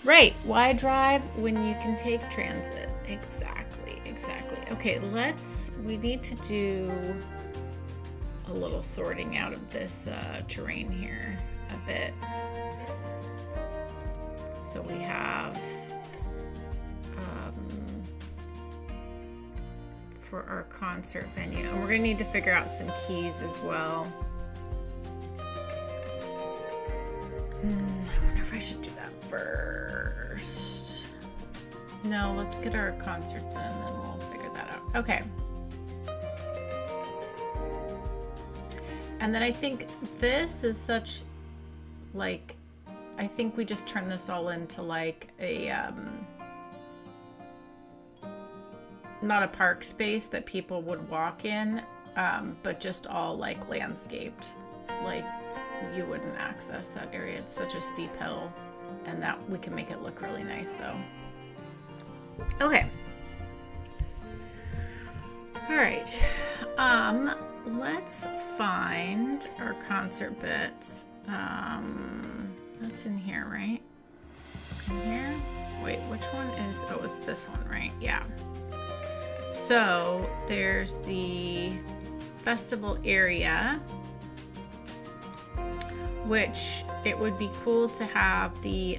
Right, why drive when you can take transit? Exactly, exactly. Okay, we need to do a little sorting out of this terrain here a bit. So we have for our concert venue, and we're gonna need to figure out some keys as well. I wonder if I should do that first. No, let's get our concerts in and then we'll figure that out. Okay. And then I think this is such, like, I think we just turn this all into like a, not a park space that people would walk in, but just all like landscaped. Like, you wouldn't access that area. It's such a steep hill, and that we can make it look really nice though. Okay. All right. Let's find our concert bits. That's in here, right? In here? Wait, which one is, oh, it's this one, right? Yeah. So there's the festival area, which it would be cool to have the,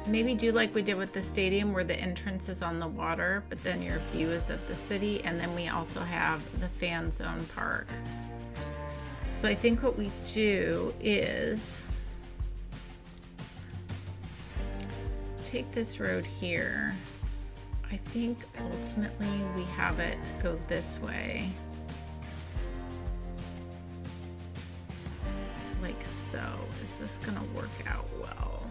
maybe do like we did with the stadium where the entrance is on the water, but then your view is of the city. And then we also have the fan zone park. So I think what we do is take this road here. I think ultimately we have it go this way. Like so. Is this gonna work out well?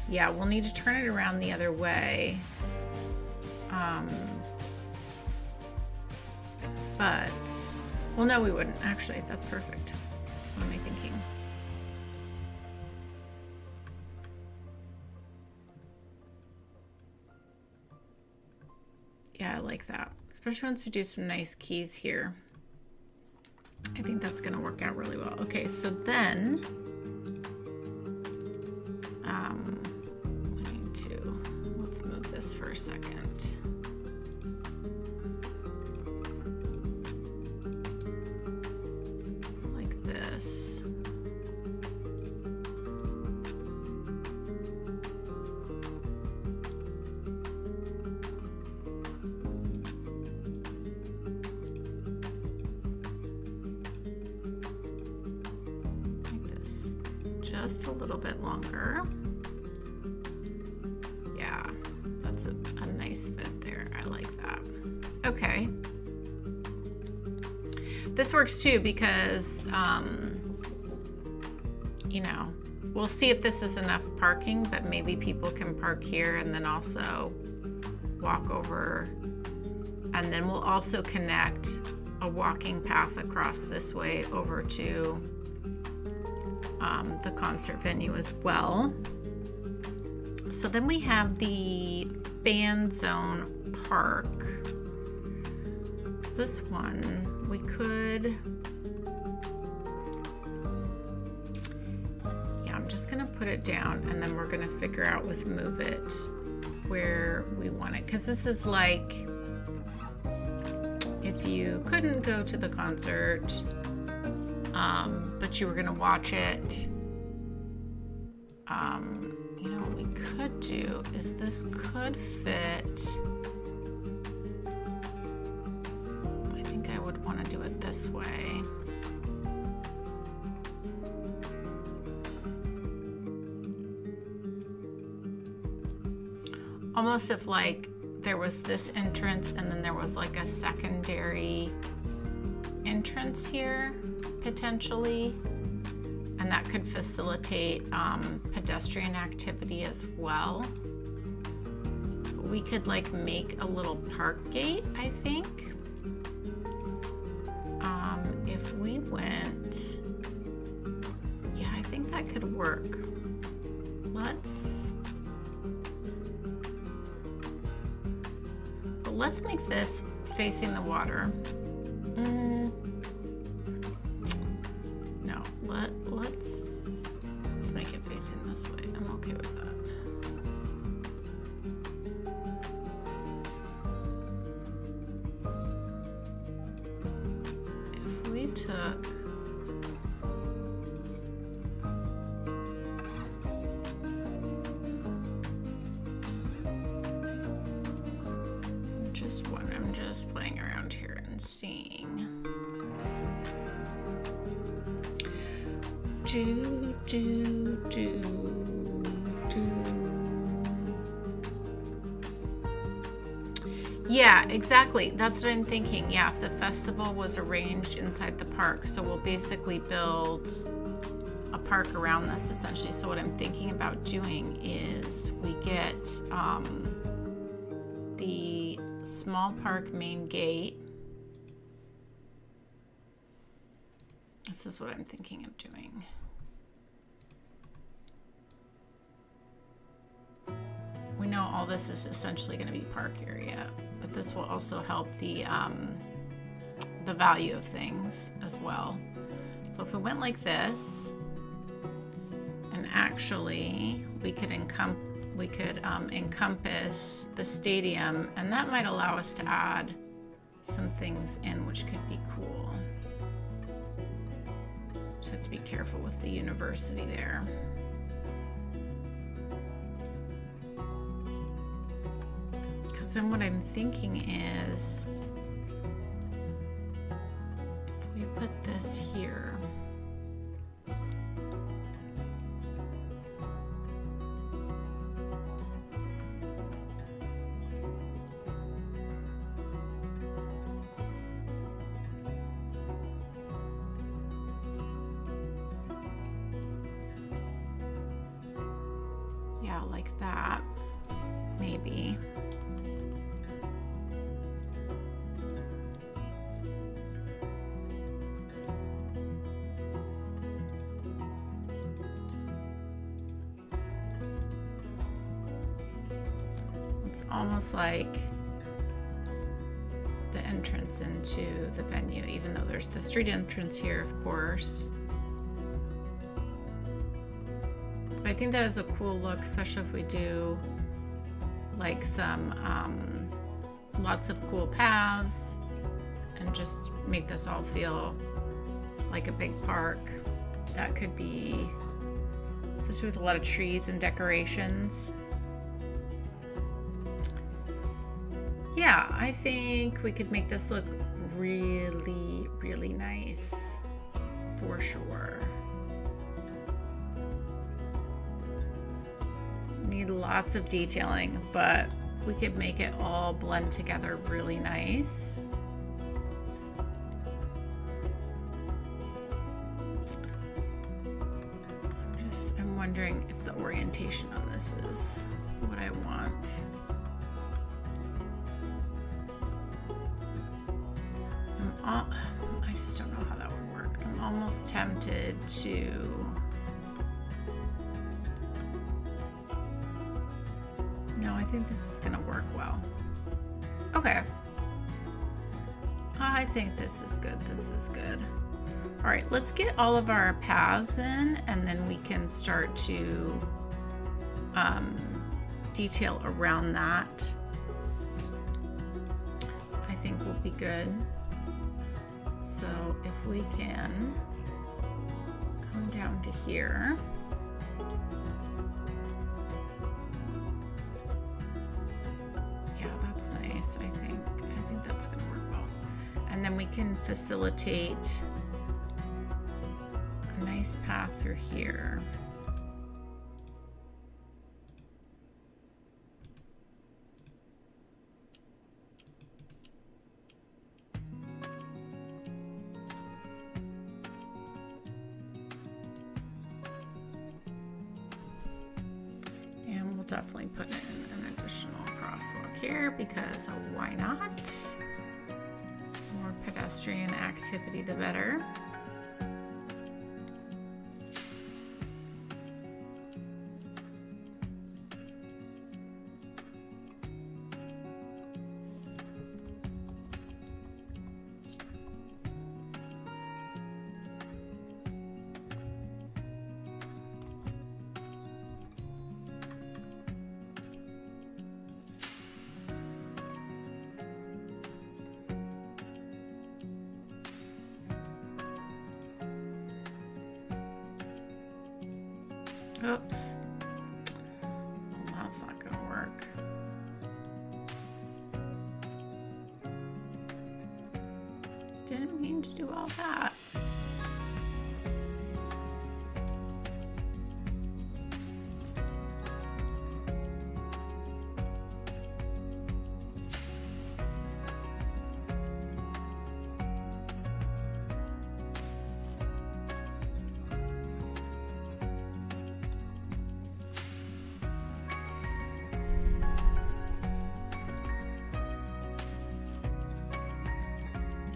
Yeah, we'll need to turn it around the other way. But, well, no, we wouldn't. Actually, that's perfect. What am I thinking? Yeah, I like that. Especially once we do some nice keys here. I think that's going to work out really well. Okay, so then we need to, let's move this for a second. Like this. Just a little bit longer. Yeah, that's a nice fit there. I like that. Okay. This works too because, you know, we'll see if this is enough parking, but maybe people can park here and then also walk over. And then we'll also connect a walking path across this way over to the concert venue as well. So then we have the fan zone park. So this one we could, yeah, I'm just gonna put it down and then we're gonna figure out with Move It where we want it, because this is like if you couldn't go to the concert but you were gonna watch it, you know, what we could do is this could fit. I think I would want to do it this way. Almost if like there was this entrance and then there was like a secondary entrance here potentially, and that could facilitate pedestrian activity as well. We could like make a little park gate, I think. If we went, yeah, I think that could work. Let's make this facing the water. let's make it facing this way. I'm okay with that. If we took I'm just playing around here and seeing. Yeah, exactly. That's what I'm thinking. Yeah, if the festival was arranged inside the park, so we'll basically build a park around this essentially. So what I'm thinking about doing is we get the small park main gate. This is what I'm thinking of doing. We know all this is essentially going to be park area, but this will also help the value of things as well. So if we went like this, and actually we could encompass the stadium, and that might allow us to add some things in, which could be cool. So let's be careful with the university there. Because then what I'm thinking is, if we put this here, like that, maybe. It's almost like the entrance into the venue, even though there's the street entrance here, of course. I think that is a cool look, especially if we do like some lots of cool paths and just make this all feel like a big park. That could be, especially with a lot of trees and decorations. Yeah, I think we could make this look really, really nice for sure. Need lots of detailing, but we could make it all blend together really nice. I'm wondering if the orientation on this is what I want. I just don't know how that would work. I'm almost tempted to I think this is going to work well. Okay. I think this is good. This is good. All right, let's get all of our paths in, and then we can start to detail around that. I think will be good. So if we can come down to here. Nice. I think that's going to work well. And then we can facilitate a nice path through here. And we'll definitely put in an additional crosswalk here because why not? More pedestrian activity, the better. Oops. Well, that's not gonna work. Didn't mean to do all that.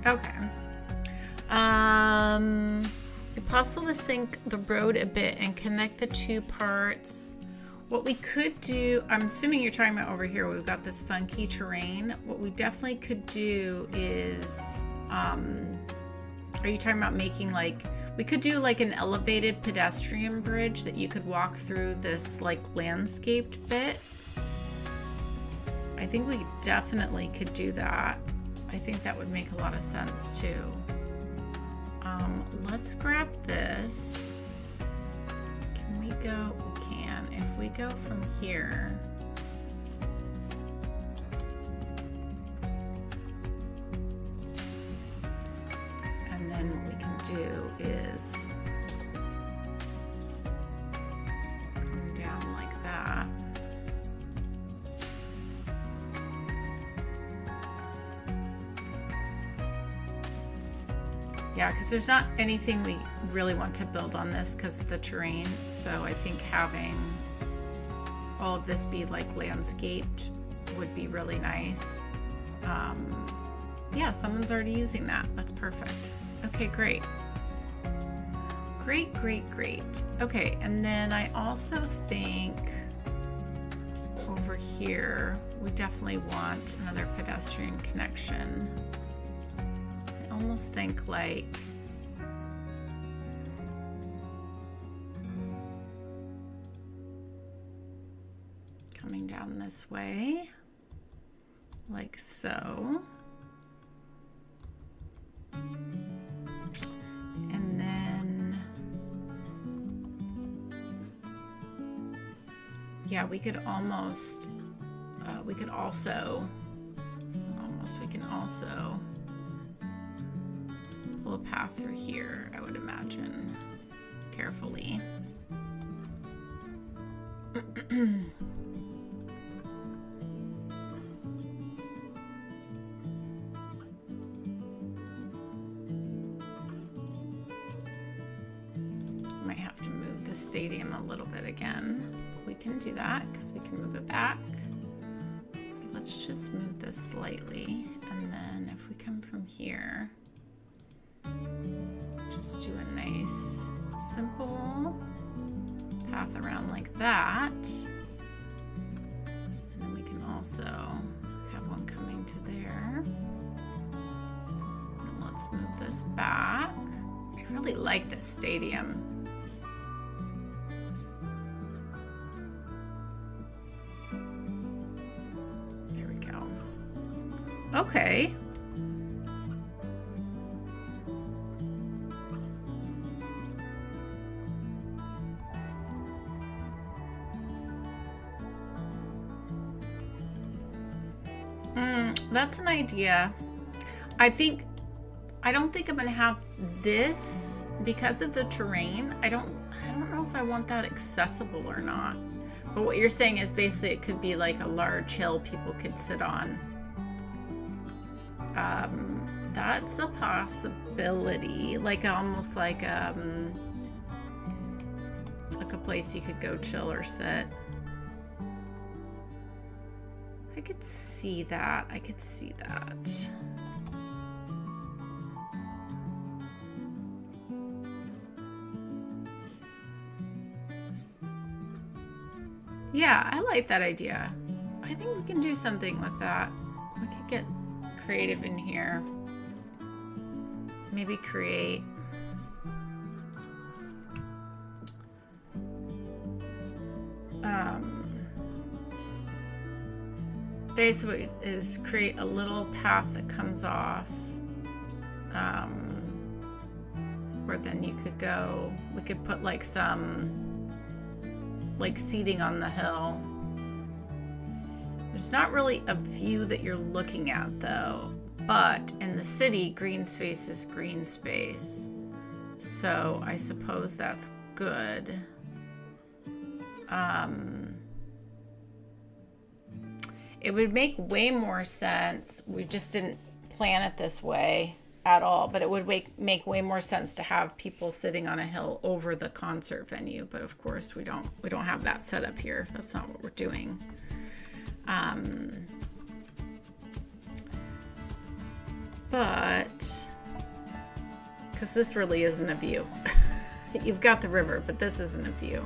Okay. It's possible to sync the road a bit and connect the two parts. What we could do, I'm assuming you're talking about over here, we've got this funky terrain. What we definitely could do is, are you talking about making like, we could do like an elevated pedestrian bridge that you could walk through this like landscaped bit. I think we definitely could do that. I think that would make a lot of sense too. Let's grab this. Can we go? We can. If we go from here. And then what we can do is come down like that. Yeah, because there's not anything we really want to build on this because of the terrain. So I think having all of this be like landscaped would be really nice. Yeah, someone's already using that. That's perfect. Okay, great. Great, great, great. Okay, and then I also think over here, we definitely want another pedestrian connection. Almost think like coming down this way, like so. And then, yeah, we could almost, we can also pull a path through here, I would imagine, carefully. Might have to move the stadium a little bit again. We can do that because we can move it back. So let's just move this slightly. And then if we come from here, just do a nice simple path around like that. And then we can also have one coming to there. And let's move this back. I really like this stadium. There we go. Okay. That's an idea. I don't think I'm gonna have this because of the terrain. I don't know if I want that accessible or not. But what you're saying is basically it could be like a large hill people could sit on. That's a possibility. Like almost like a place you could go chill or sit. I could see that. I could see that. Yeah, I like that idea. I think we can do something with that. We could get creative in here. Maybe create basically is create a little path that comes off where then you could go, we could put like some like seating on the hill. There's not really a view that you're looking at though, but in the city, green space is green space. So I suppose that's good. It would make way more sense. We just didn't plan it this way at all, but it would make way more sense to have people sitting on a hill over the concert venue. But of course we don't have that set up here. That's not what we're doing. But because this really isn't a view. You've got the river, but this isn't a view.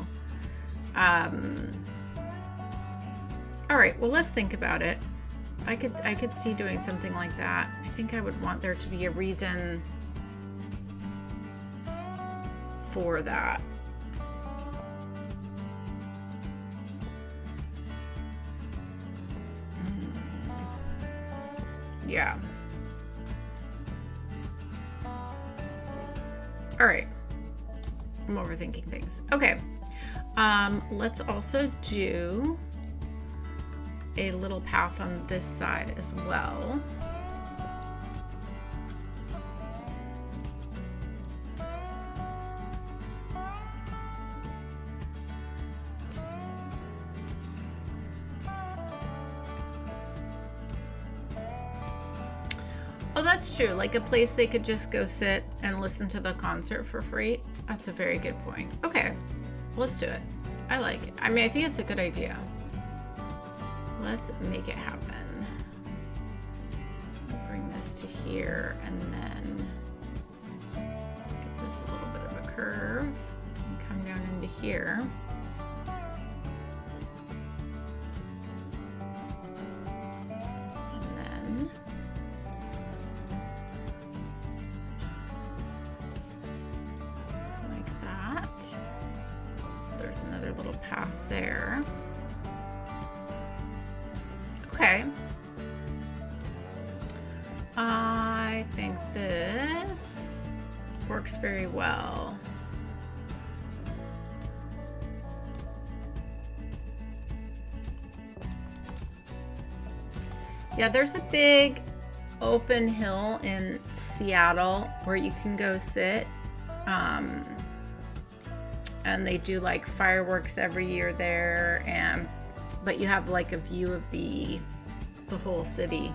All right, well, let's think about it. I could see doing something like that. I think I would want there to be a reason for that. Yeah. All right. I'm overthinking things. Okay. Let's also do a little path on this side as well. Oh, that's true. Like a place they could just go sit and listen to the concert for free. That's a very good point. Okay, let's do it. I like it. I mean, I think it's a good idea. Let's make it happen. Bring this to here and then give this a little bit of a curve and come down into here. And then like that. So there's another little path there. Okay. I think this works very well. Yeah, there's a big open hill in Seattle where you can go sit. And they do like fireworks every year there, but you have like a view of the whole city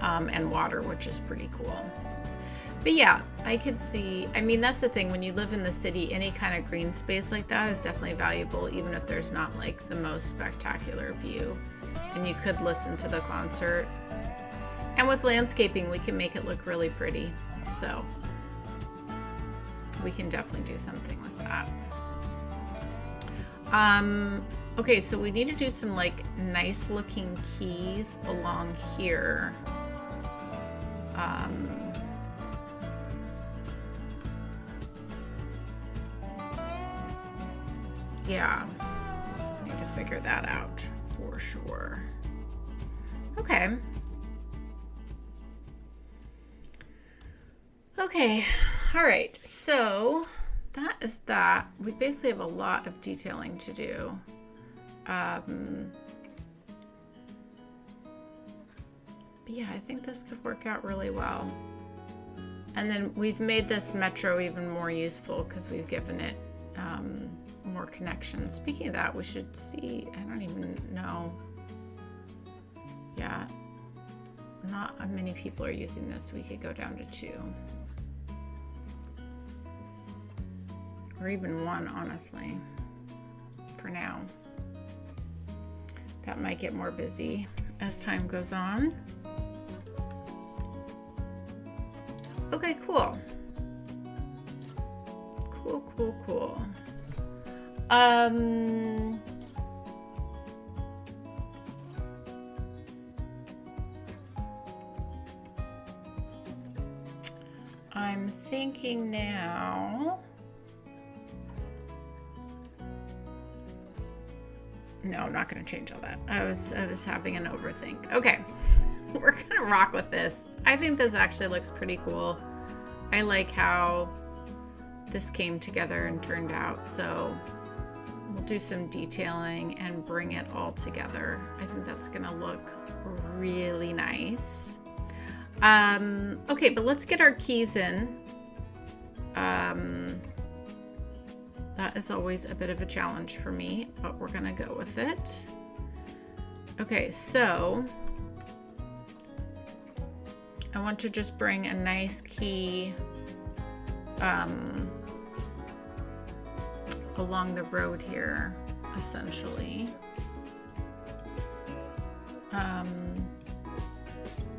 and water, which is pretty cool. But yeah, I could see, I mean, that's the thing, when you live in the city, any kind of green space like that is definitely valuable, even if there's not like the most spectacular view. And you could listen to the concert. And with landscaping, we can make it look really pretty. So we can definitely do something with that. Okay, so we need to do some like nice looking keys along here. Yeah, I need to figure that out for sure. Okay. Okay, all right, so that is that. We basically have a lot of detailing to do. But yeah, I think this could work out really well. And then we've made this metro even more useful because we've given it more connections. Speaking of that, we should see, I don't even know. Yeah, not many people are using this. We could go down to 2. Or even 1, honestly, for now. That might get more busy as time goes on. Okay, cool. Cool. I'm thinking now. No, I'm not going to change all that. I was having an overthink. Okay, we're going to rock with this. I think this actually looks pretty cool. I like how this came together and turned out. So we'll do some detailing and bring it all together. I think that's gonna look really nice. Okay, but let's get our keys in. That is always a bit of a challenge for me, but we're gonna go with it. Okay, so I want to just bring a nice key along the road here, essentially.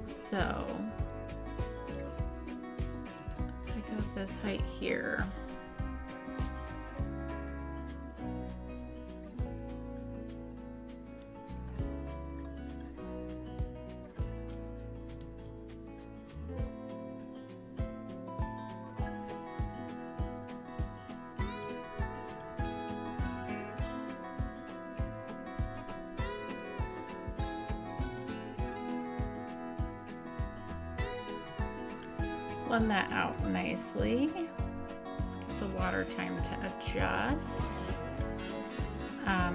So if I go this height here, blend that out nicely. Let's give the water time to adjust. I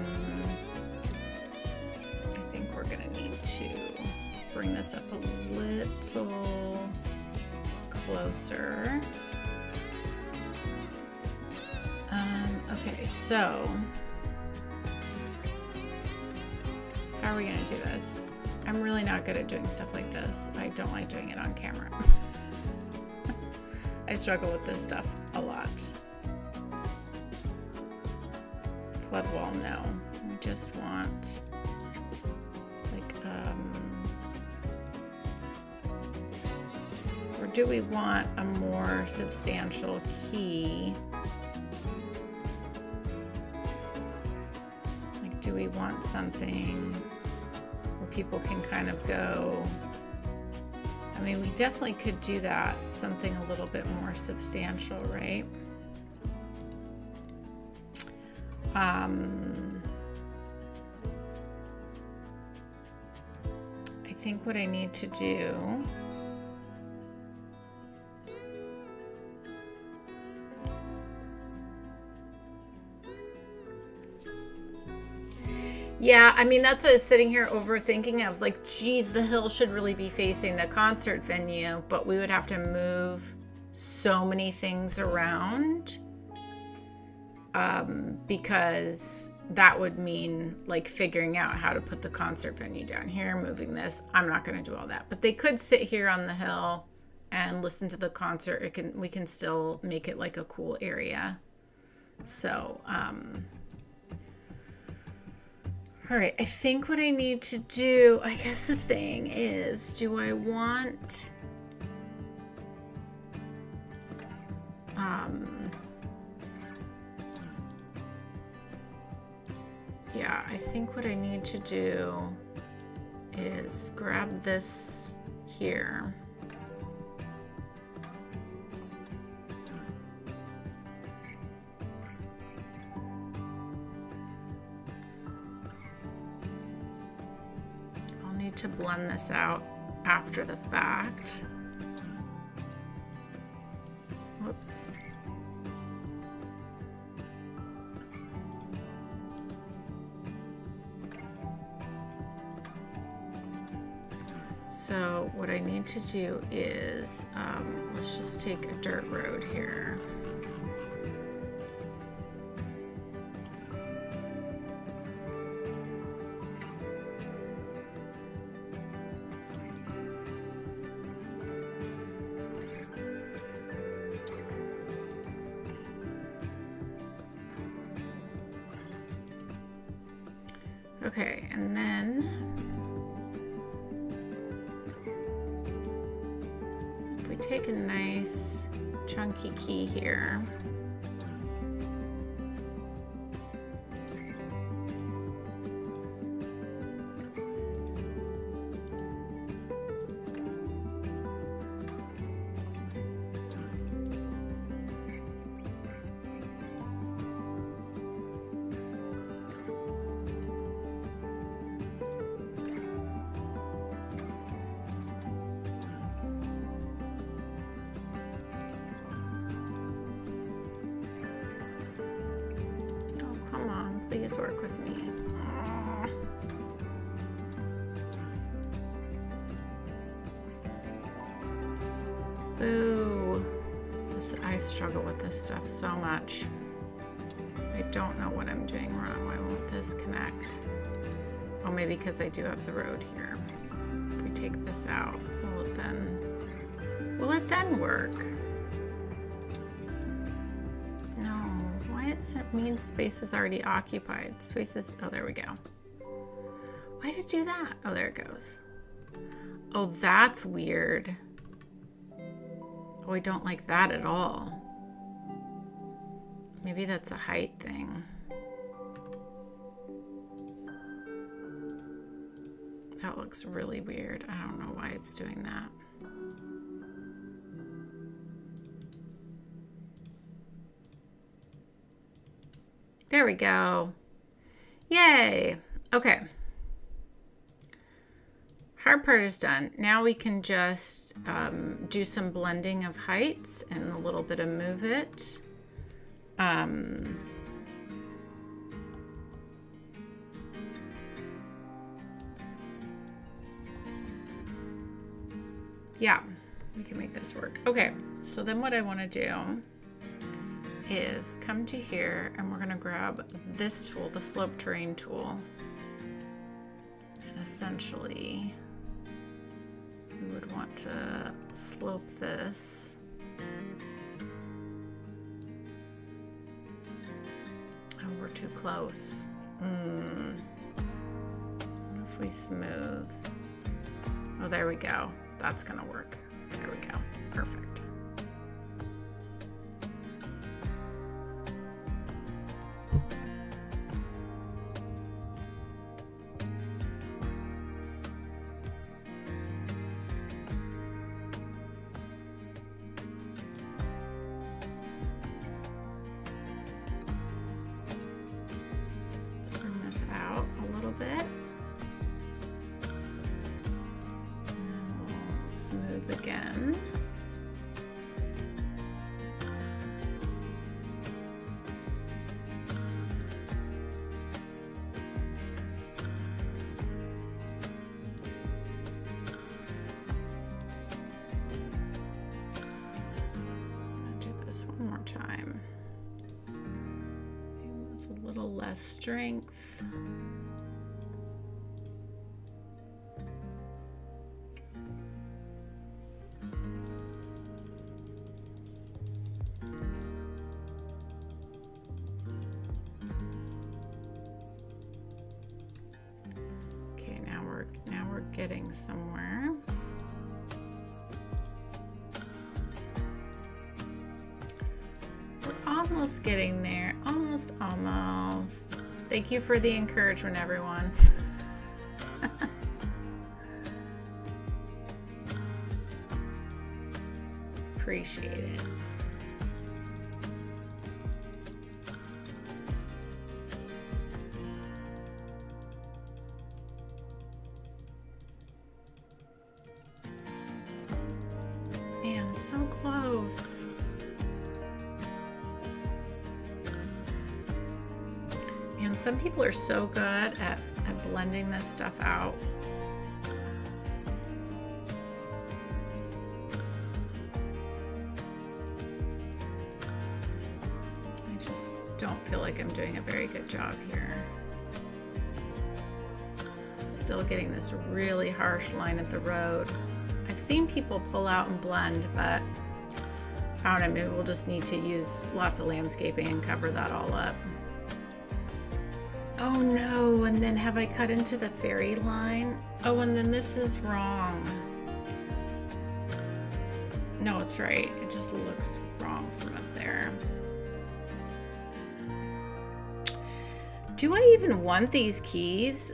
think we're gonna need to bring this up a little closer. Okay, so how are we gonna do this? I'm really not good at doing stuff like this. I don't like doing it on camera. I struggle with this stuff a lot. Flood wall, no. We just want like, or do we want a more substantial key? Like, do we want something where people can kind of go? I mean, we definitely could do that, something a little bit more substantial, right? I think what I need to do yeah, I mean, that's what I was sitting here overthinking. I was like, geez, the hill should really be facing the concert venue, but we would have to move so many things around because that would mean like figuring out how to put the concert venue down here, moving this. I'm not going to do all that, but they could sit here on the hill and listen to the concert. We can still make it like a cool area. So, all right, I think what I need to do, I guess the thing is, do I want, yeah, I think what I need to do is grab this here. To blend this out after the fact. Whoops. So what I need to do is, let's just take a dirt road here. Okay, and then if we take a nice chunky key here, Please work with me. Boo. I struggle with this stuff so much. I don't know what I'm doing wrong. Why won't this connect? Oh, maybe because I do have the road here. If we take this out, will it then work? No. Why does it mean space is already occupied? Space is, oh, there we go. Why did it do that? Oh, there it goes. Oh, that's weird. Oh, I don't like that at all. Maybe that's a height thing. That looks really weird. I don't know why it's doing that. There we go. Yay. Okay. Hard part is done. Now we can just do some blending of heights and a little bit of move it. Yeah, we can make this work. Okay, so then what I want to do is come to here and we're going to grab this tool, the slope terrain tool, and essentially we would want to slope this. Oh, we're too close. What if we smooth? Oh, there we go. That's gonna work. There we go. Perfect. Again. I'll do this one more time. Maybe with a little less strength. Getting somewhere. We're almost getting there. Almost. Thank you for the encouragement, everyone. Appreciate it. So close. And some people are so good at blending this stuff out. I just don't feel like I'm doing a very good job here. Still getting this really harsh line at the road. I've seen people pull out and blend, but I don't know, maybe we'll just need to use lots of landscaping and cover that all up. Oh no, and then have I cut into the fairy line? Oh, and then this is wrong. No, it's right. It just looks wrong from up there. Do I even want these keys?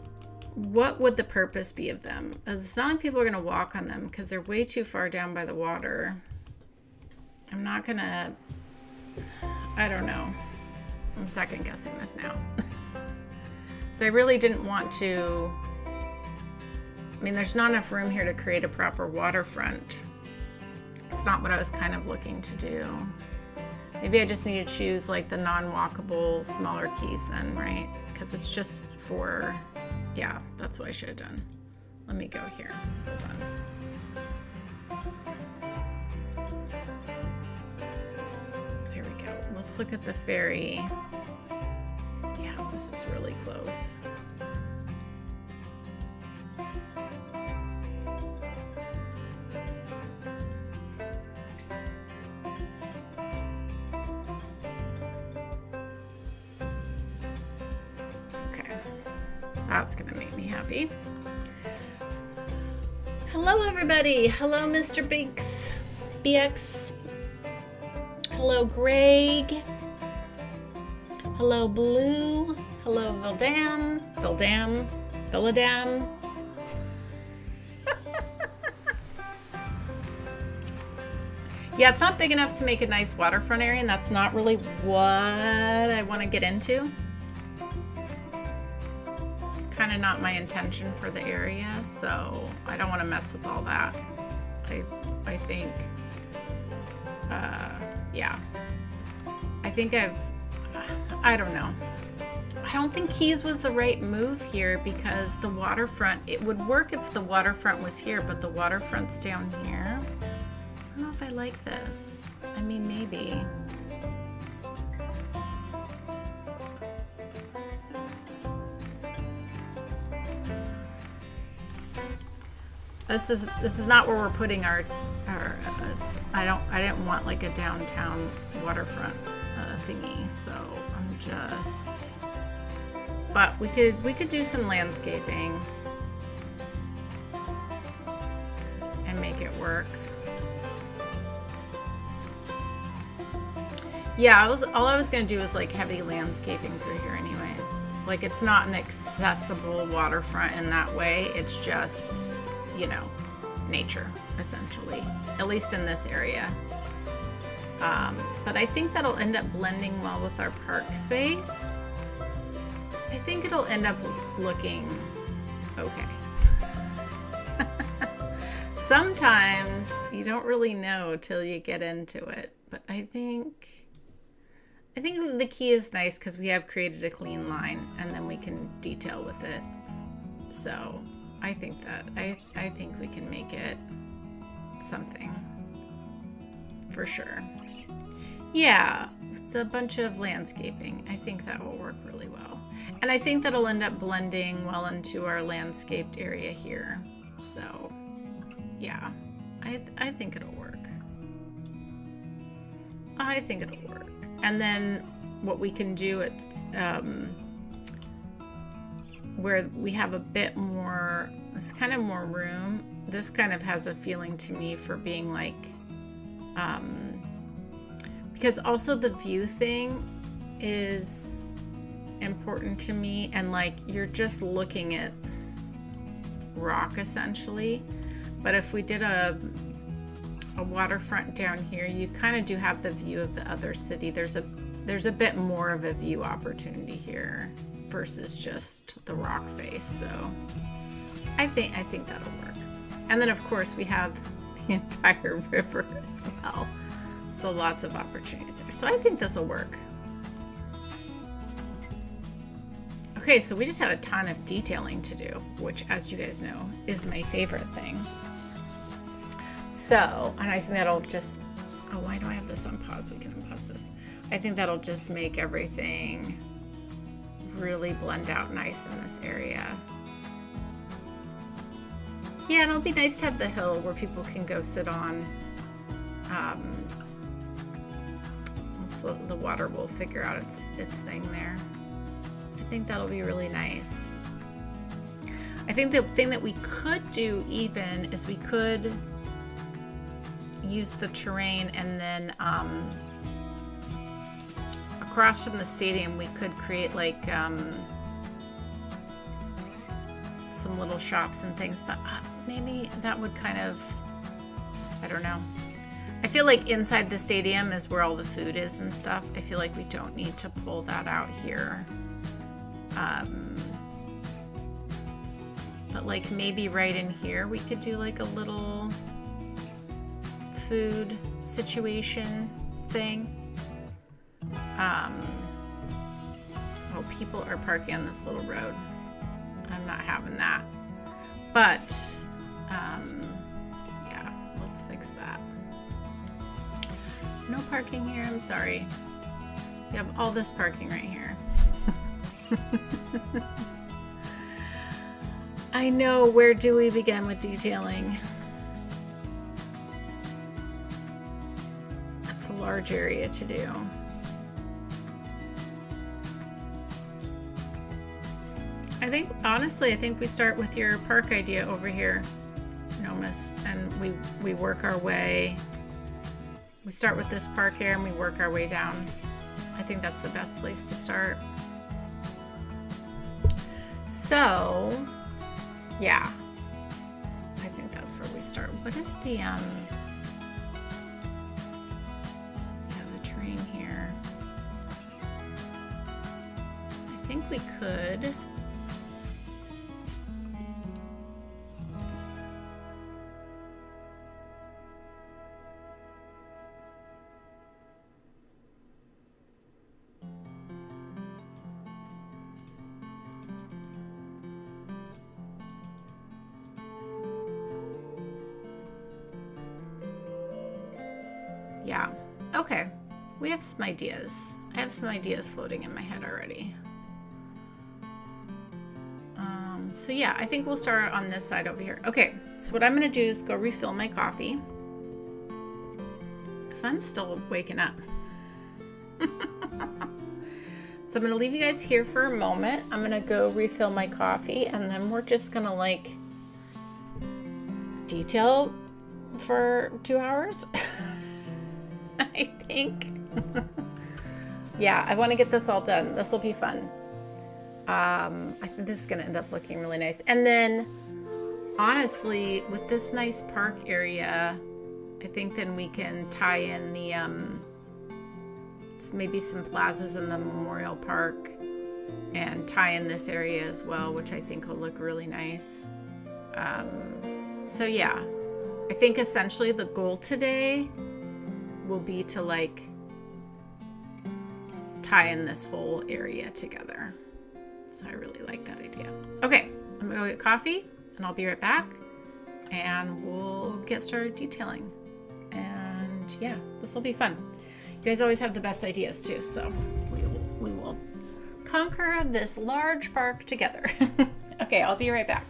What would the purpose be of them? It's not like people are going to walk on them because they're way too far down by the water. I'm not going to, I don't know. I'm second guessing this now. So I really didn't want to, I mean, there's not enough room here to create a proper waterfront. It's not what I was kind of looking to do. Maybe I just need to choose like the non-walkable smaller keys then, right? because it's just for, yeah, that's what I should have done. Let me go here. Hold on. There we go. Let's look at the ferry. Yeah, this is really close. That's gonna make me happy. Hello everybody. Hello Mr. BX. Hello Greg. Hello Blue. Hello Vildam. Yeah, it's not big enough to make a nice waterfront area, and that's not really what I want to get into. Kind of not my intention for the area, so I don't want to mess with all that. I think, yeah. I think I don't know. I don't think Keys was the right move here because the waterfront, it would work if the waterfront was here, but the waterfront's down here. I don't know if I like this. I mean, maybe. This is not where we're putting our I didn't want like a downtown waterfront thingy, so I'm just, but we could do some landscaping and make it work. Yeah, all I was gonna do is like heavy landscaping through here anyways. Like it's not an accessible waterfront in that way, it's just, you know, nature essentially, at least in this area. But I think that'll end up blending well with our park space. I think it'll end up looking okay. Sometimes you don't really know till you get into it, but I think the key is nice because we have created a clean line and then we can detail with it. So I think we can make it something for sure. Yeah, it's a bunch of landscaping. I think that will work really well. And I think that'll end up blending well into our landscaped area here. So yeah, I think it'll work. I think it'll work. And then what we can do, it's where we have a bit more, it's kind of more room. This kind of has a feeling to me for being like, because also the view thing is important to me, and like you're just looking at rock essentially. But if we did a waterfront down here, you kind of do have the view of the other city. There's a bit more of a view opportunity here versus just the rock face. So I think that'll work. And then of course we have the entire river as well. So lots of opportunities there. So I think this will work. Okay, so we just have a ton of detailing to do, which, as you guys know, is my favorite thing. So, and I think that'll just, oh, why do I have this on pause? We can unpause this. I think that'll just make everything really blend out nice in this area. Yeah, it'll be nice to have the hill where people can go sit on. The water will figure out its thing there. I think that'll be really nice. I think the thing that we could do even is we could use the terrain, and then across from the stadium we could create like some little shops and things, but maybe that would kind of, I don't know. I feel like inside the stadium is where all the food is and stuff. I feel like we don't need to pull that out here. But like maybe right in here we could do like a little food situation thing. Oh, people are parking on this little road. I'm not having that. But, yeah, let's fix that. No parking here, I'm sorry. You have all this parking right here. I know, where do we begin with detailing? That's a large area to do. I think, honestly, I think we start with your park idea over here, Nomus, and we work our way. We start with this park here and we work our way down. I think that's the best place to start. So, yeah, I think that's where we start. What is the, yeah, the terrain here? I think we could. Yeah, okay, we have some ideas. I have some ideas floating in my head already. So yeah, I think we'll start on this side over here. Okay, so what I'm gonna do is go refill my coffee, because I'm still waking up. So I'm gonna leave you guys here for a moment. I'm gonna go refill my coffee, and then we're just gonna like detail for 2 hours. I think. Yeah, I want to get this all done. This will be fun. I think this is going to end up looking really nice. And then, honestly, with this nice park area, I think then we can tie in the, maybe some plazas in the Memorial Park and tie in this area as well, which I think will look really nice. So yeah, I think essentially the goal today will be to like tie in this whole area together. So I really like that idea. Okay, I'm gonna go get coffee and I'll be right back and we'll get started detailing. And yeah, this will be fun. You guys always have the best ideas too, so we will conquer this large park together. Okay, I'll be right back.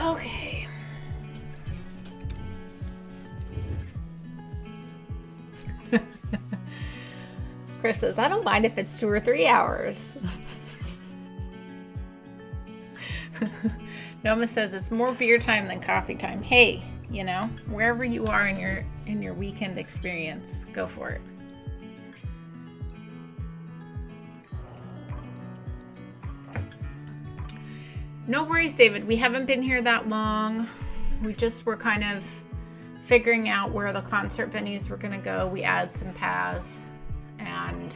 Okay. Chris says, I don't mind if it's 2 or 3 hours. Noma says it's more beer time than coffee time. Hey, you know, wherever you are in your weekend experience, go for it. No worries, David. We haven't been here that long. We just were kind of figuring out where the concert venues were going to go. We added some paths, and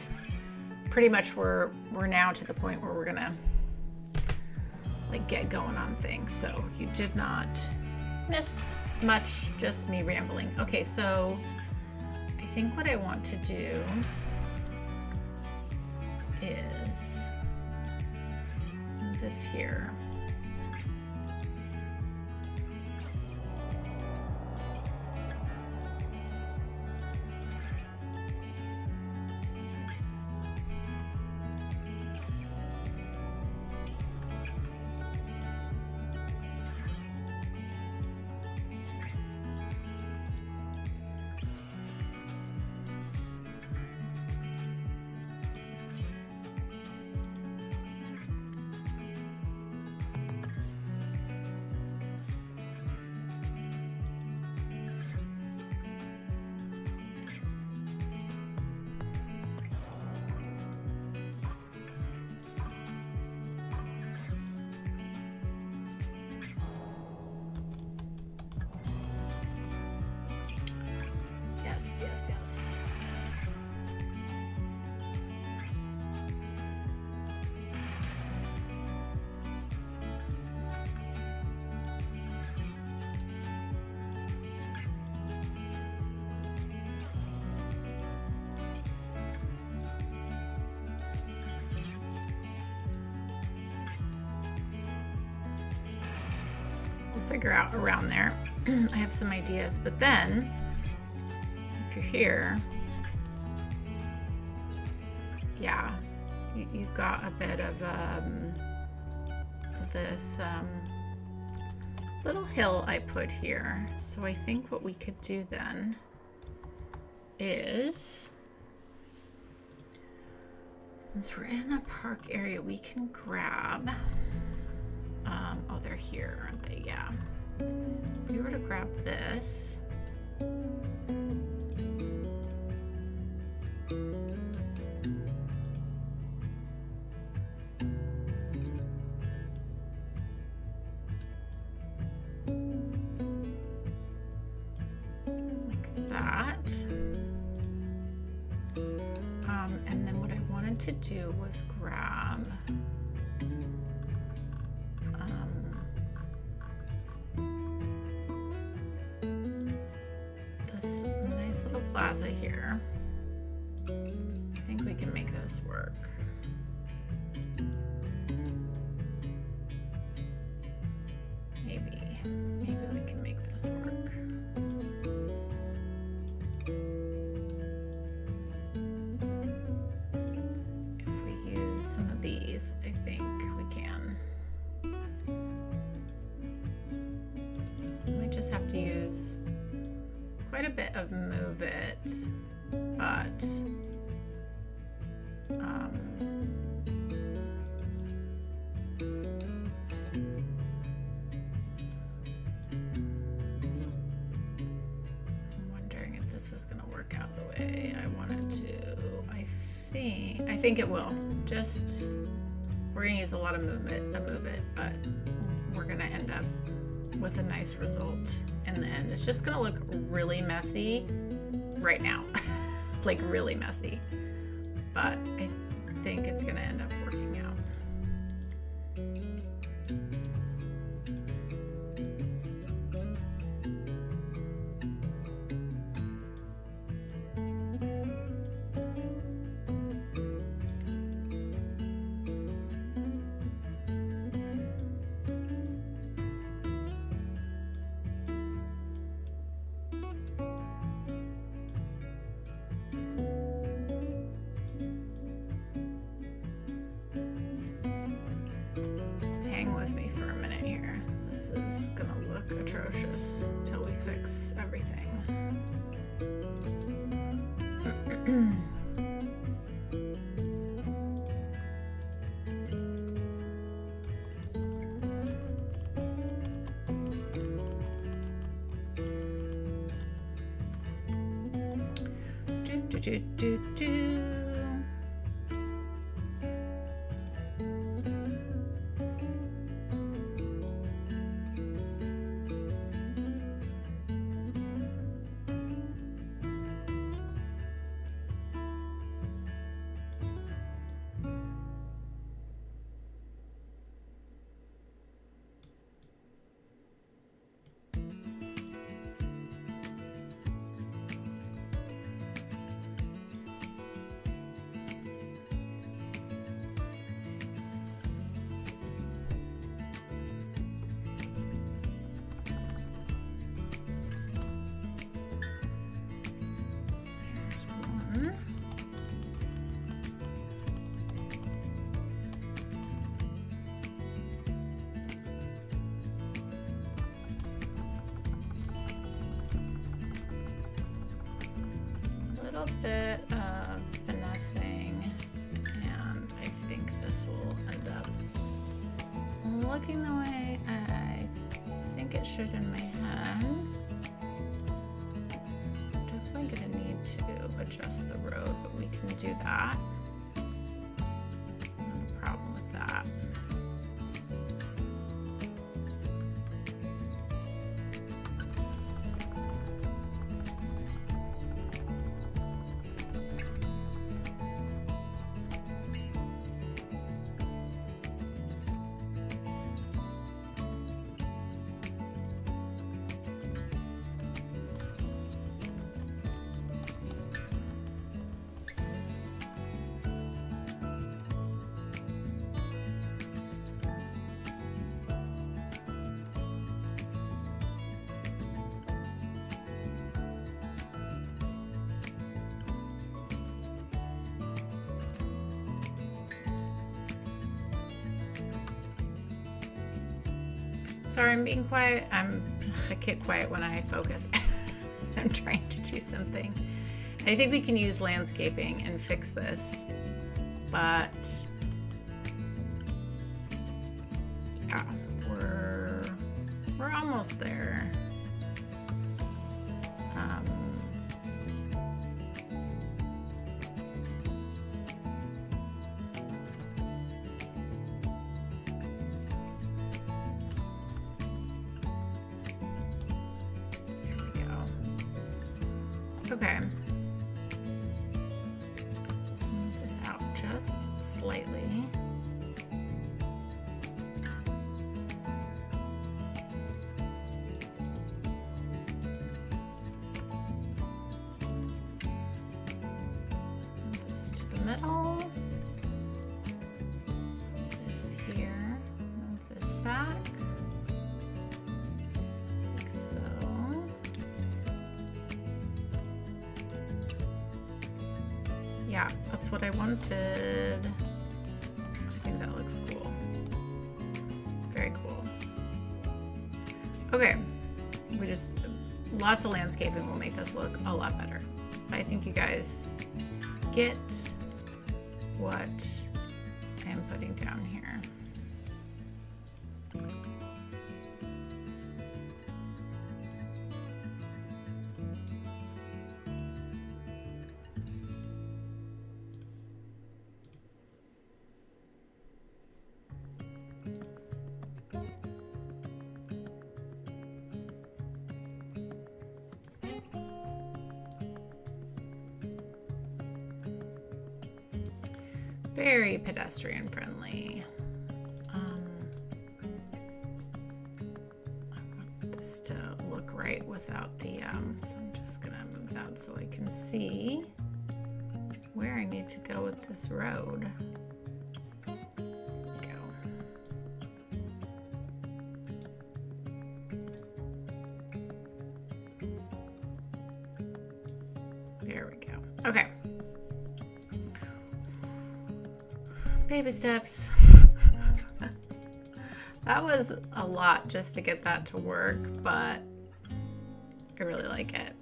pretty much we're now to the point where we're going to like get going on things. So you did not miss much, just me rambling. Okay, so I think what I want to do is move this here. Yes. We'll figure out around there. I have some ideas, but then if you're here, yeah, you've got a bit of this little hill I put here. So I think what we could do then is, since we're in a park area, we can grab, oh, they're here, aren't they? Yeah. If we were to grab this, and then what I wanted to do was grab this nice little plaza here. I think we can make this work. Maybe we can make this work. Some of these, I think we can. We just have to use quite a bit of Move It, but I'm wondering if this is going to work out the way I want it to. I think it will. Just, we're gonna use a lot of movement, but we're gonna end up with a nice result in the end. It's just gonna look really messy right now, like really messy, but I think it's gonna end up working out. Is gonna look atrocious till we fix everything. Do, do, do, do. Bit of finessing, and I think this will end up looking the way I think it should in my head. Definitely gonna need to adjust the road, but we can do that. No problem with that. Sorry, I'm being quiet. I get quiet when I focus. I'm trying to do something. I think we can use landscaping and fix this, but yeah, we're almost there. Okay. Move this out just slightly. Move this to the middle. Move this here. Move this back. Like so. Yeah, that's what I wanted. I think that looks cool. Very cool. Okay, lots of landscaping will make this look a lot better. I think you guys get what I am putting down here. Very pedestrian friendly. I want this to look right without the, so I'm just gonna move that so I can see where I need to go with this road. There we go. Okay. Baby steps. That was a lot just to get that to work, but I really like it.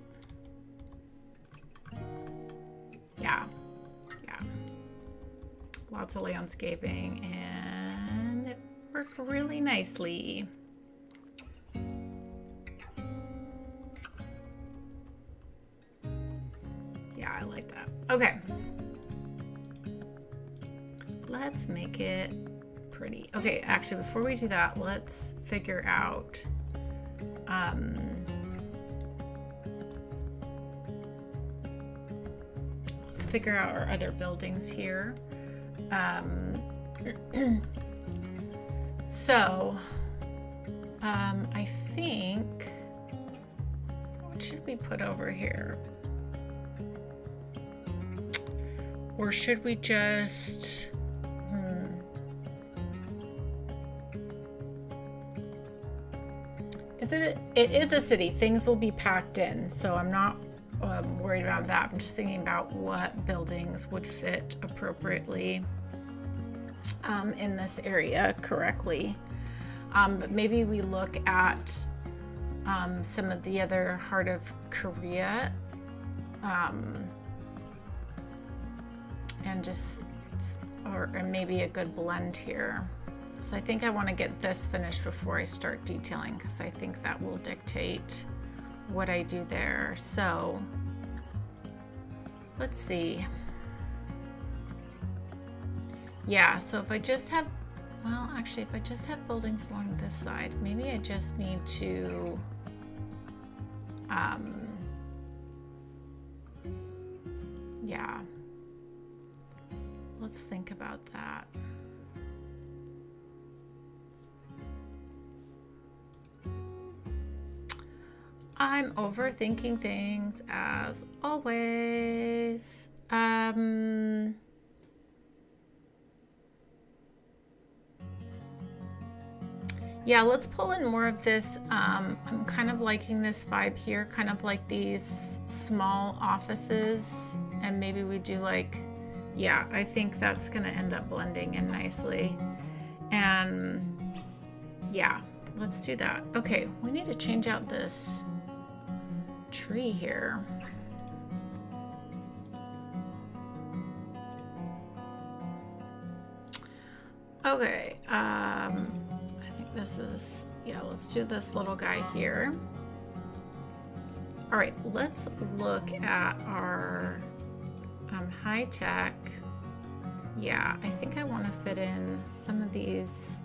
Yeah. Lots of landscaping, and it worked really nicely. Yeah. Yeah, I like that. Okay. Let's make it pretty. Okay, actually, before we do that, let's figure out our other buildings here. So I think, what should we put over here? Or should we just it is a city, things will be packed in, so I'm not worried about that. I'm just thinking about what buildings would fit appropriately in this area correctly. But maybe we look at some of the other Heart of Korea and just, or maybe a good blend here. So I think I want to get this finished before I start detailing, because I think that will dictate what I do there. So let's see. Yeah, so if I just have, well, actually, if I just have buildings along this side, maybe I just need to yeah, let's think about that. I'm overthinking things as always. Yeah, let's pull in more of this. I'm kind of liking this vibe here, kind of like these small offices, and maybe we do like, yeah, I think that's gonna end up blending in nicely. And yeah, let's do that. Okay, we need to change out this tree here. Okay, I think this is, yeah, let's do this little guy here. All right, let's look at our high tech. Yeah, I think I want to fit in some of these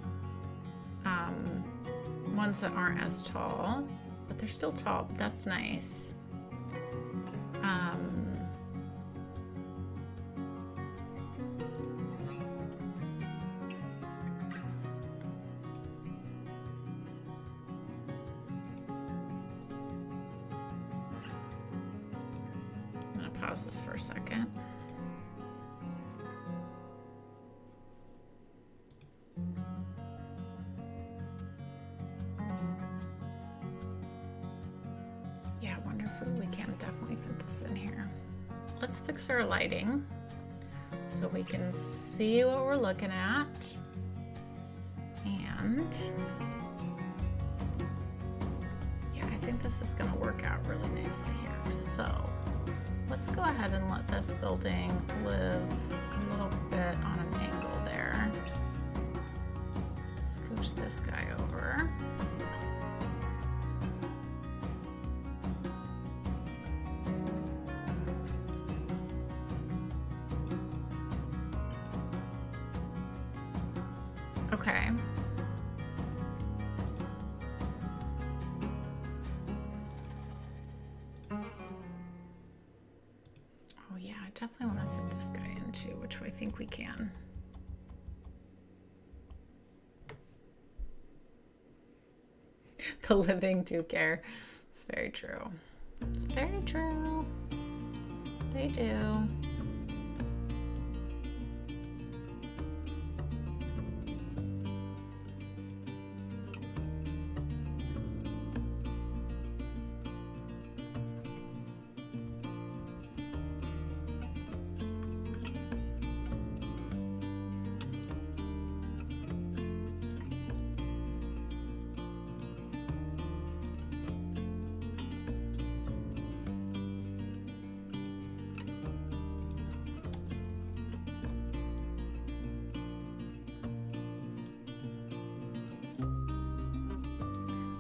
ones that aren't as tall, but they're still tall. That's nice. I'm gonna pause this for a second. We can definitely fit this in here. Let's fix our lighting so we can see what we're looking at. And yeah, I think this is going to work out really nicely here. So let's go ahead and let this building live a little bit on an angle there. Scooch this guy over. Okay. Oh yeah, I definitely want to fit this guy in too, which I think we can. The living do care. It's very true. It's very true. They do.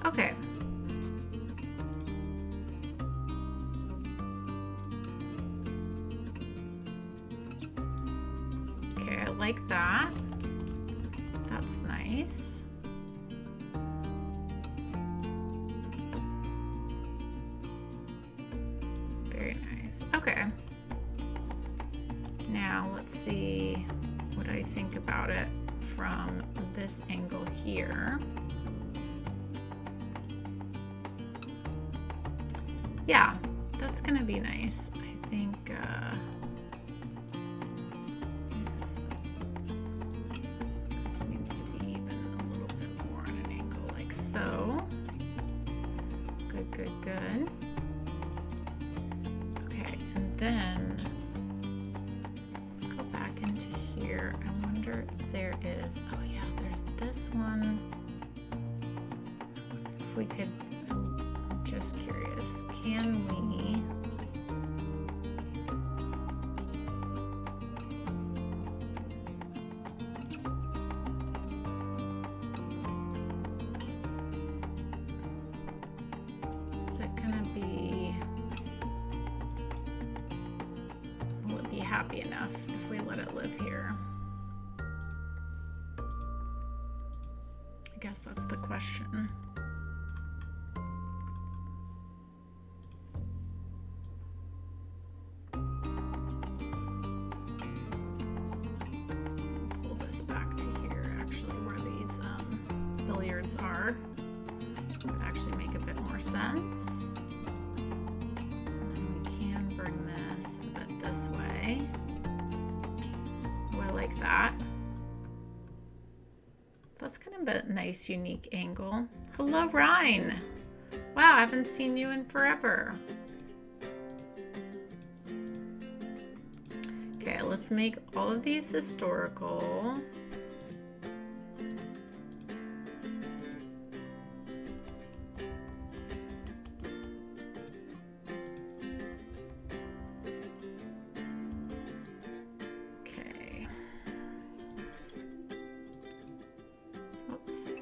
Okay. like that. That's nice. Very nice. Okay. Now let's see what I think about it from this angle here. Yeah, that's gonna be nice. I think this needs to be even a little bit more on an angle like so. Good, good, good. Okay, and then let's go back into here. I wonder if there is, oh yeah, there's this one. If we could, I'm just curious, can we is it gonna be, will it be happy enough if we let it live here? I guess that's the question. Pull this back to here, actually, where these billiards are. Would actually make a bit more sense. And then we can bring this a bit this way. Oh, I like that. That's kind of a nice, unique angle. Hello, Ryan. Wow, I haven't seen you in forever. Okay, let's make all of these historical. Okay. Oops.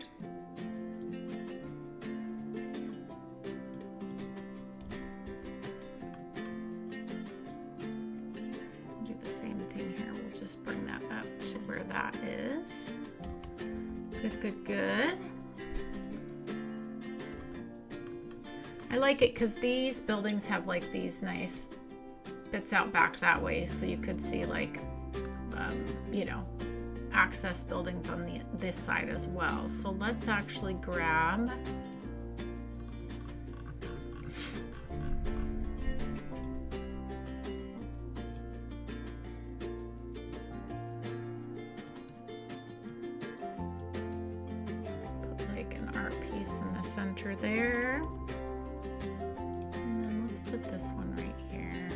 Do the same thing here. We'll just bring that up to where that is. Good, good, good. I like it because these buildings have like these nice bits out back that way, so you could see like, you know, access buildings on this side as well. So let's actually grab put like an art piece in the center there. And then let's put this one right here.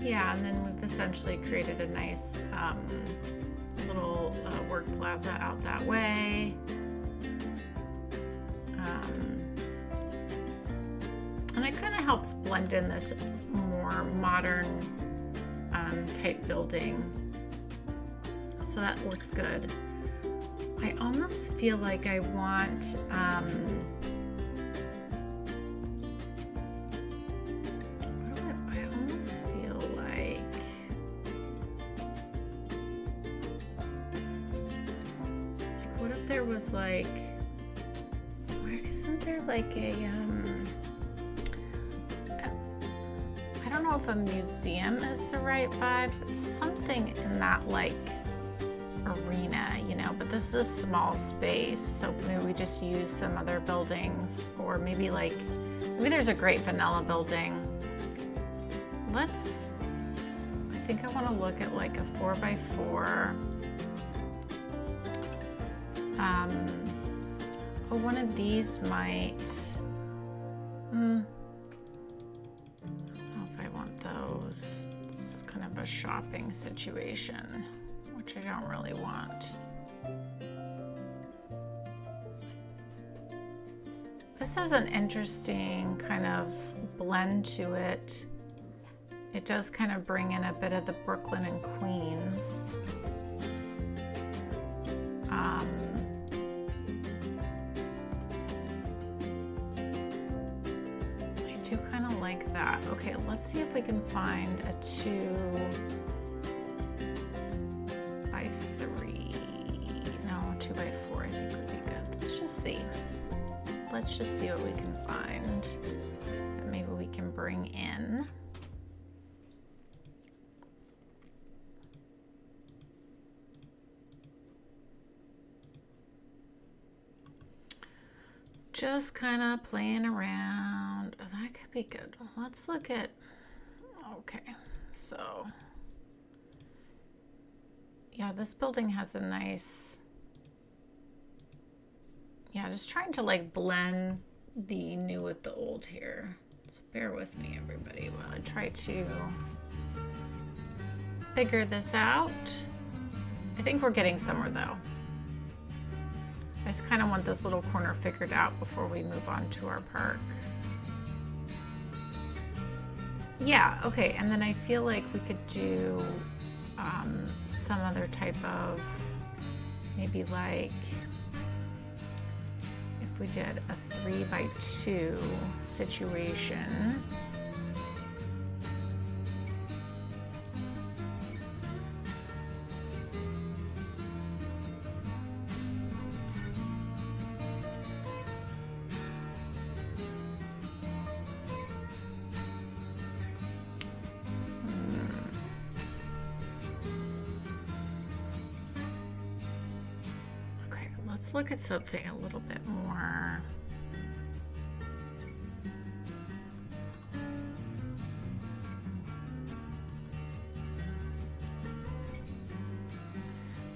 Yeah, and then we've essentially created a nice little work plaza out that way. And it kind of helps blend in this more modern type building. So that looks good. I almost feel like I want was like, where isn't there like a I don't know if a museum is the right vibe, but something in that like arena, you know, but this is a small space, so maybe we just use some other buildings, or maybe there's a great vanilla building. I think I want to look at like a 4x4. Oh, one of these might, I don't know if I want those. It's kind of a shopping situation, which I don't really want. This has an interesting kind of blend to it. It does kind of bring in a bit of the Brooklyn and Queens. I do kind of like that. Okay, let's see if we can find a 2x3. No, 2x4 I think would be good. Let's just see. Let's just see what we can find that maybe we can bring in. Just kind of playing around. Oh, that could be good. Let's look at, okay, so yeah, this building has a nice, yeah, just trying to like blend the new with the old here. So bear with me, everybody, while I try to figure this out. I think we're getting somewhere though. I just kind of want this little corner figured out before we move on to our park. Yeah, okay, and then I feel like we could do some other type of, maybe like, if we did a 3x2 situation. Let's look at something a little bit more.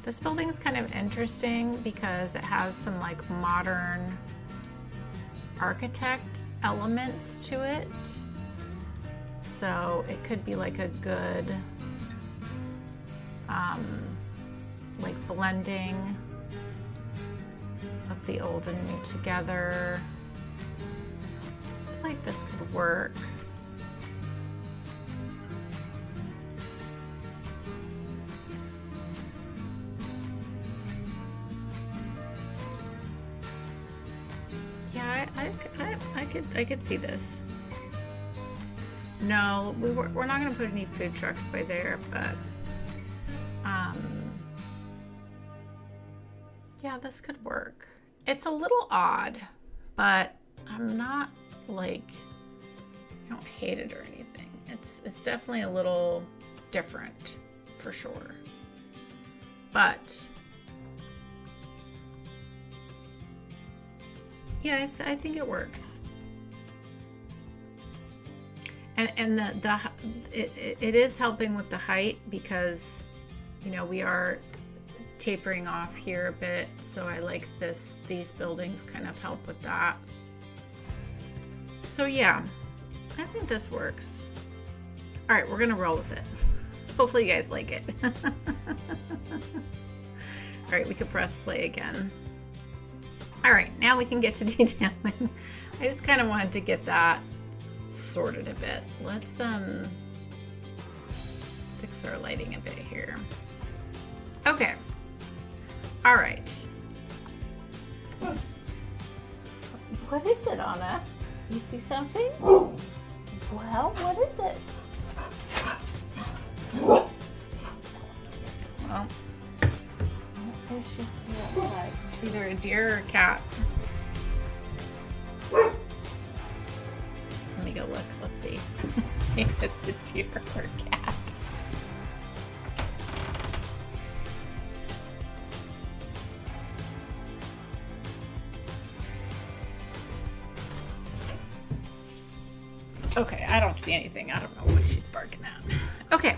This building is kind of interesting because it has some like modern architect elements to it. So it could be like a good like blending of the old and new together. I feel like this could work. Yeah, I could see this. No, we're not gonna put any food trucks by there, but yeah, this could work. It's a little odd, but I'm not like, I don't hate it or anything. It's definitely a little different for sure. But yeah, I think it works. And it is helping with the height because, you know, we are tapering off here a bit, so I like these buildings kind of help with that. So yeah, I think this works. All right, we're gonna roll with it. Hopefully you guys like it. All right, we can press play again. All right, now we can get to detailing. I just kind of wanted to get that sorted a bit. Let's fix our lighting a bit here. Okay. All right. What is it, Anna? You see something? Well, what is it? Well, what does she see outside? It's either a deer or a cat. Let me go look. Let's see. Let's see if it's a deer or a cat. Okay, I don't see anything. I don't know what she's barking at. Okay.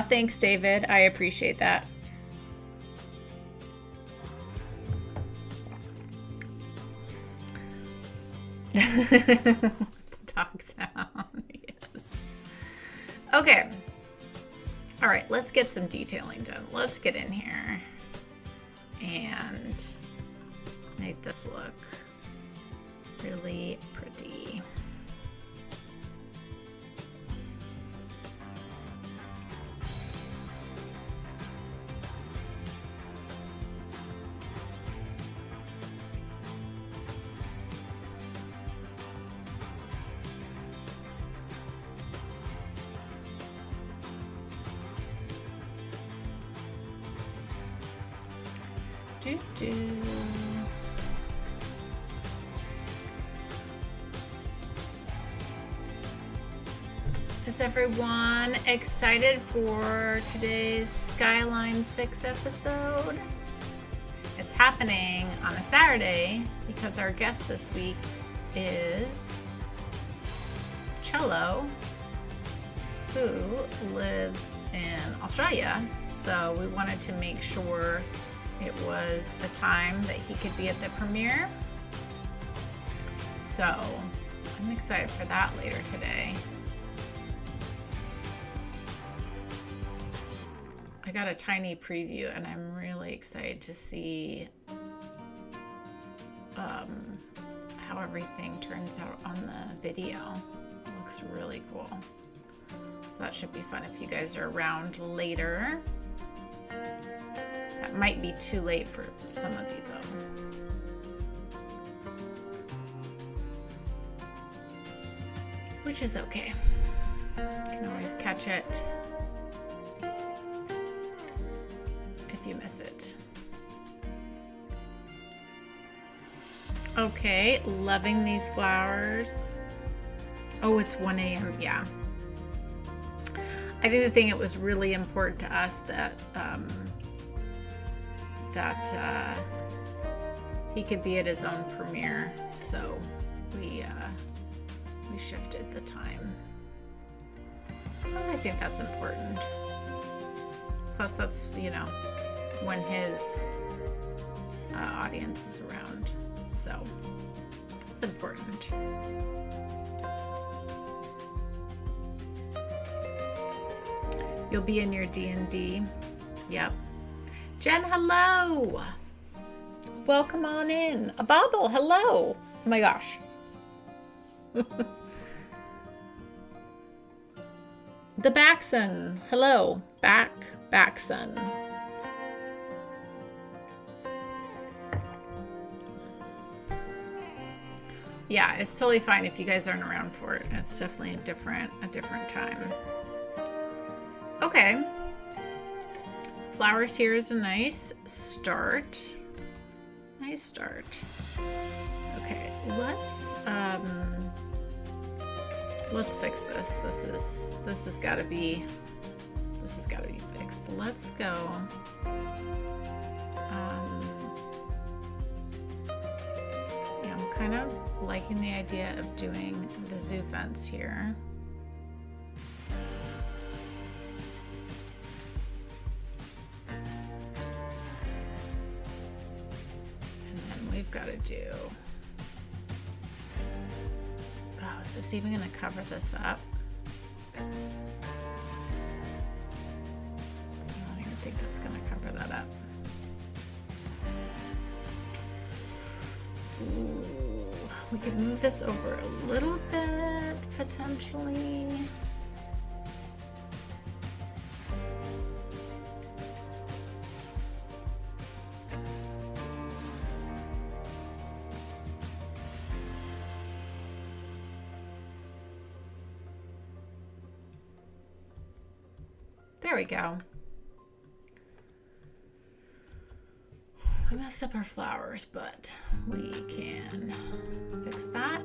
Thanks, David. I appreciate that. Dog sound. Yes. Okay. All right, let's get some detailing done. Let's get in here and make this look really pretty. Is everyone excited for today's Skyline 6 episode? It's happening on a Saturday because our guest this week is Cello, who lives in Australia. So we wanted to make sure it was a time that he could be at the premiere. So I'm excited for that later today. I got a tiny preview and I'm really excited to see how everything turns out on the video. It looks really cool. So that should be fun if you guys are around later. That might be too late for some of you though. Which is okay. You can always catch it if you miss it. Okay, loving these flowers. Oh, it's 1 a.m. Yeah. I didn't think it was really important to us that he could be at his own premiere, so we shifted the time. Well, I think that's important. Plus, that's, you know, when his audience is around, so it's important. You'll be in your D&D. Yep. Jen, hello. Welcome on in. A Bobble, hello. Oh my gosh. The Backson, hello. Backson. Yeah, it's totally fine if you guys aren't around for it. It's definitely a different time. Okay. Flowers here is a nice start. Nice start. Okay, let's fix this. This has got to be fixed. Let's go. Yeah, I'm kind of liking the idea of doing the zoo fence here. We've got to do. Oh, is this even going to cover this up? I don't even think that's going to cover that up. Ooh, we could move this over a little bit, potentially. There we go. We messed up our flowers, but we can fix that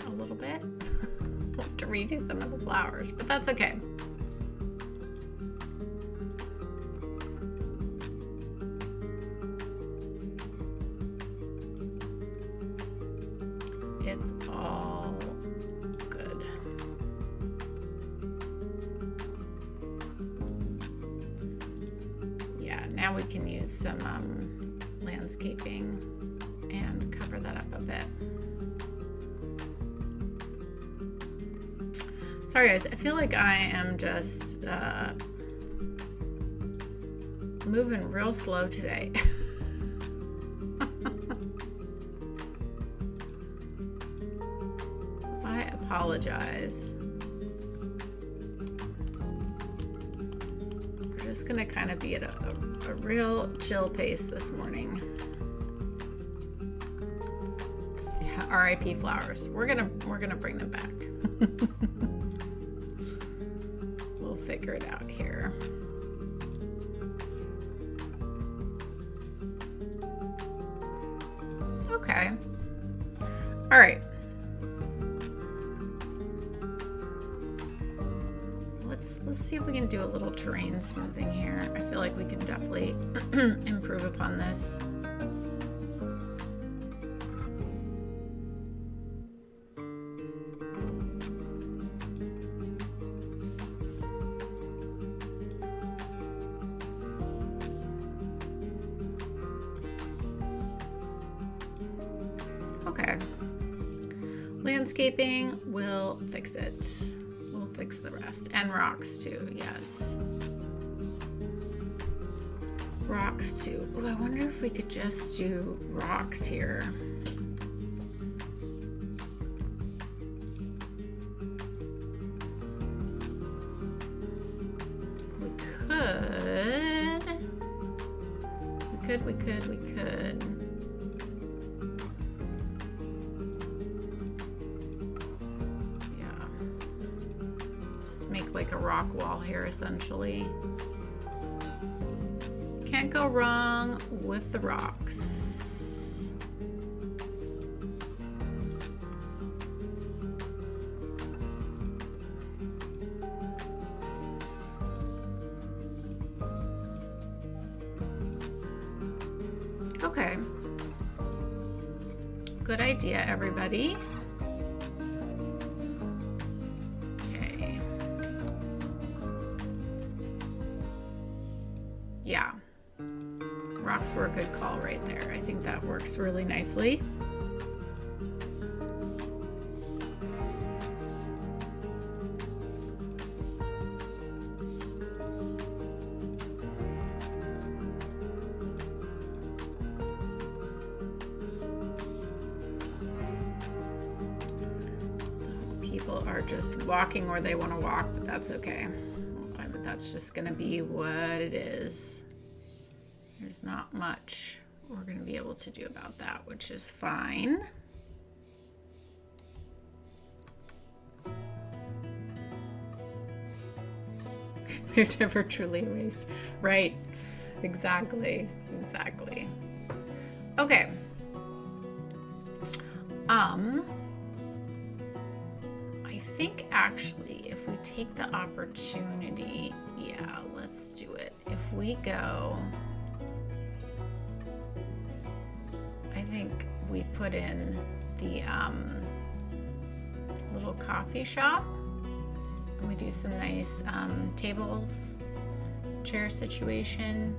a little bit. We'll have to redo some of the flowers, but that's okay. It's all good. Yeah, now we can use some landscaping and cover that up a bit. Sorry guys, I feel like I am just moving real slow today. So I apologize. We're just gonna kind of be at a real chill pace this morning. Yeah, RIP flowers. We're gonna bring them back. We'll figure it out here. Okay. All right. Let's see if we can do a little terrain smoothing here. I feel like we can definitely improve upon this. Okay. Landscaping will fix it. We'll fix the rest. And rocks too, yes. Rocks too. Ooh, I wonder if we could just do rocks here. We could. Yeah. Just make like a rock wall here, essentially. Can't go wrong with the rocks. Okay. Good idea, everybody. Okay. Yeah. Rocks were a good call right there. I think that works really nicely. People are just walking where they want to walk, but that's okay. That's just going to be what it is. There's not much we're going to be able to do about that, which is fine. They're never truly a waste. Right. Exactly. Exactly. Okay. I think actually if we take the opportunity, yeah, let's do it. If we go, I think we put in the little coffee shop and we do some nice tables, chair situation.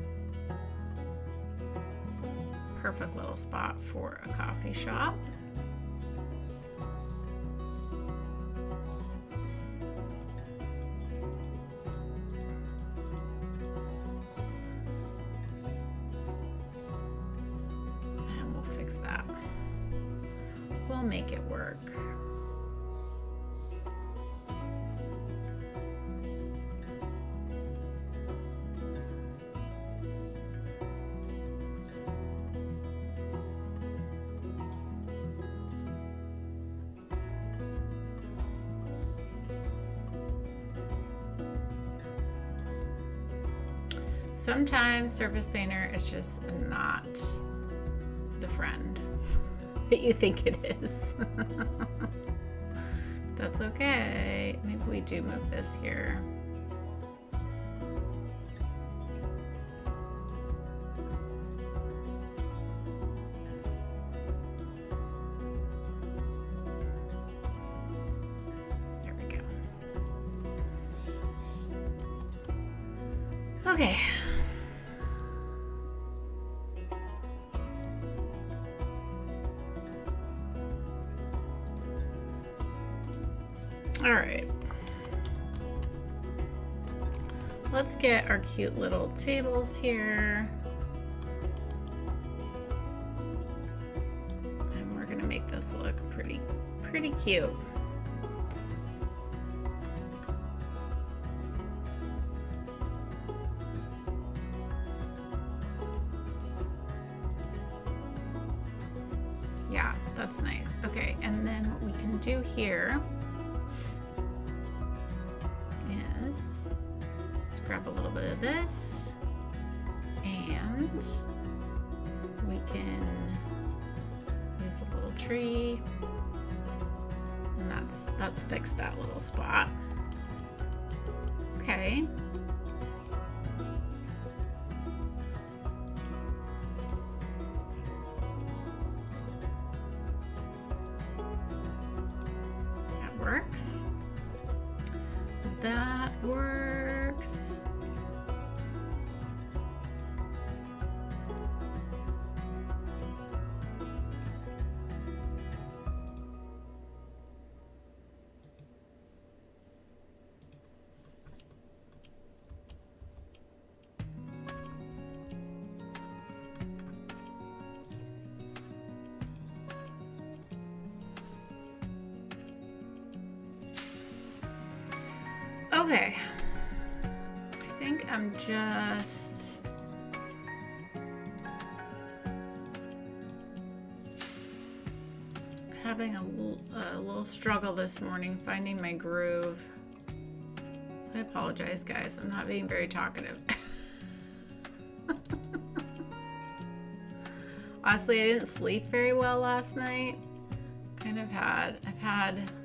Perfect little spot for a coffee shop. That we'll make it work. Sometimes Surface Painter is just not the friend that you think it is. That's okay. Maybe we do move this here. There we go. Okay. All right, let's get our cute little tables here. And we're gonna make this look pretty cute. Yeah, that's nice. Okay, and then what we can do here is let's grab a little bit of this and we can tree. And that's fixed that little spot. Okay. That works. That works. Okay, I think I'm just having a little struggle this morning finding my groove. So I apologize, guys. I'm not being very talkative. Honestly, I didn't sleep very well last night. I've had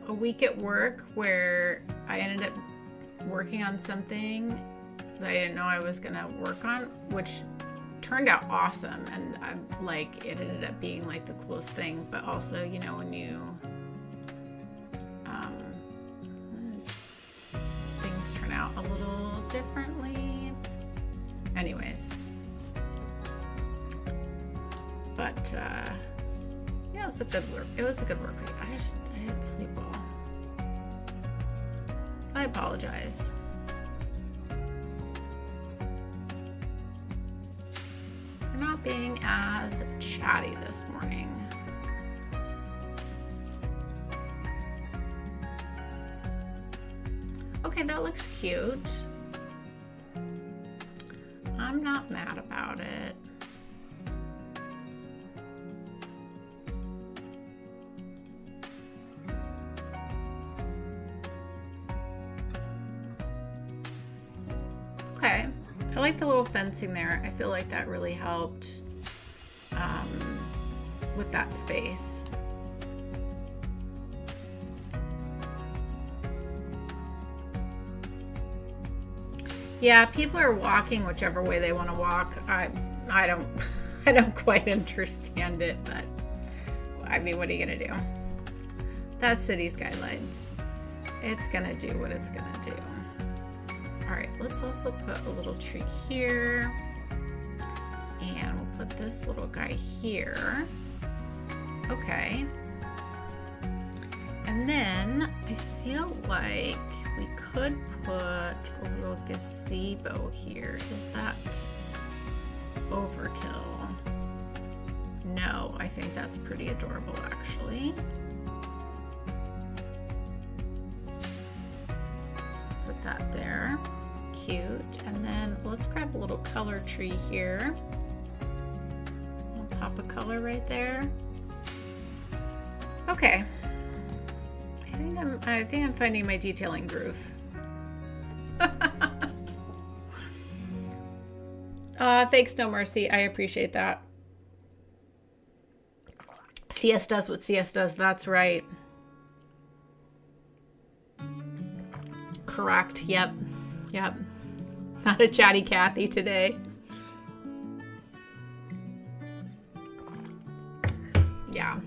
a week at work where I ended up working on something that I didn't know I was gonna work on, which turned out awesome, and it ended up being like the coolest thing. But also, you know, when you just things turn out a little differently. Anyways, but yeah, it was a good work. It was a good work week. I didn't sleep well, so I apologize. For not being as chatty this morning. Okay, that looks cute. I'm not mad about it. Okay, I like the little fencing there. I feel like that really helped with that space. Yeah, people are walking whichever way they want to walk. I don't quite understand it, but I mean, what are you gonna do? That's City Skylines. It's gonna do what it's gonna do. All right, let's also put a little tree here, and we'll put this little guy here. Okay. And then I feel like we could put a little gazebo here. Is that overkill? No, I think that's pretty adorable, actually. Let's put that there. Cute. And then let's grab a little color tree here. We'll pop a color right there. Okay. I think I'm finding my detailing groove. Thanks, No Mercy. I appreciate that. CS does what CS does. That's right. Correct. Yep. Yep. Not a chatty Kathy today. Yeah.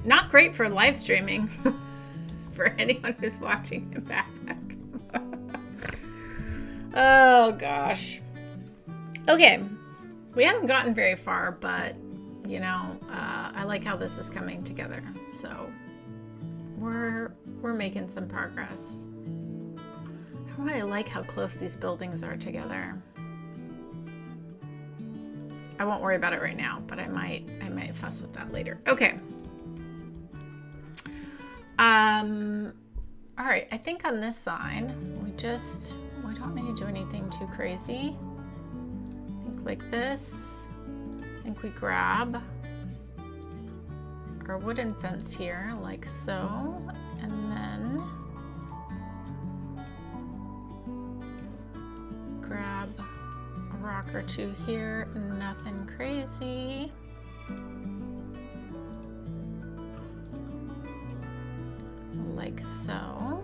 Not great for live streaming. For anyone who's watching it back. Oh gosh. Okay, we haven't gotten very far, but you know, I like how this is coming together. So we're making some progress. I really like how close these buildings are together. I won't worry about it right now, but I might fuss with that later. Okay. All right, I think on this side, we don't need to do anything too crazy. I think like this. I think we grab our wooden fence here, like so, and then grab a rock or two here, nothing crazy. Like so.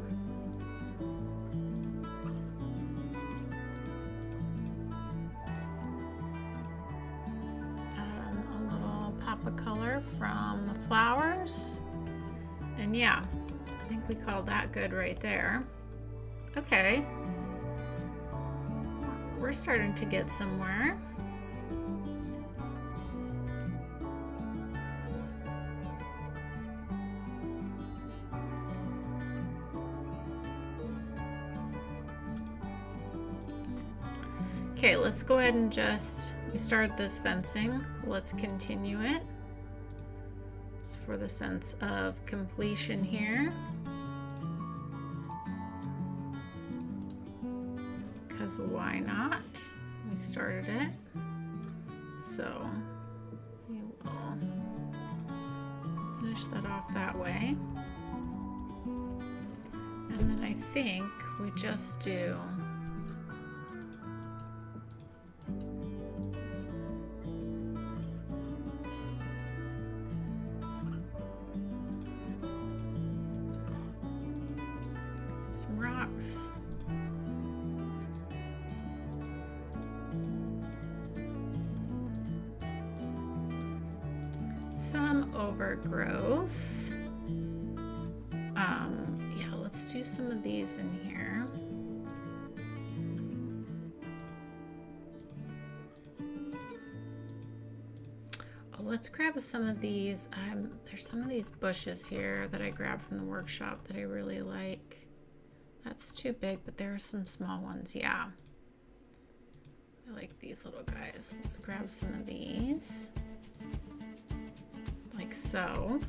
A little pop of color from the flowers. And yeah, I think we called that good right there. Okay. We're starting to get somewhere. Okay, let's go ahead and we started this fencing. Let's continue it. It's for the sense of completion here. Because why not? We started it. So we will finish that off that way. And then I think we just do some rocks. Some overgrowth. Yeah, let's do some of these in here. Oh, let's grab some of these. There's some of these bushes here that I grabbed from the workshop that I really like. That's too big, but there are some small ones. Yeah. I like these little guys. Let's grab some of these. Like so.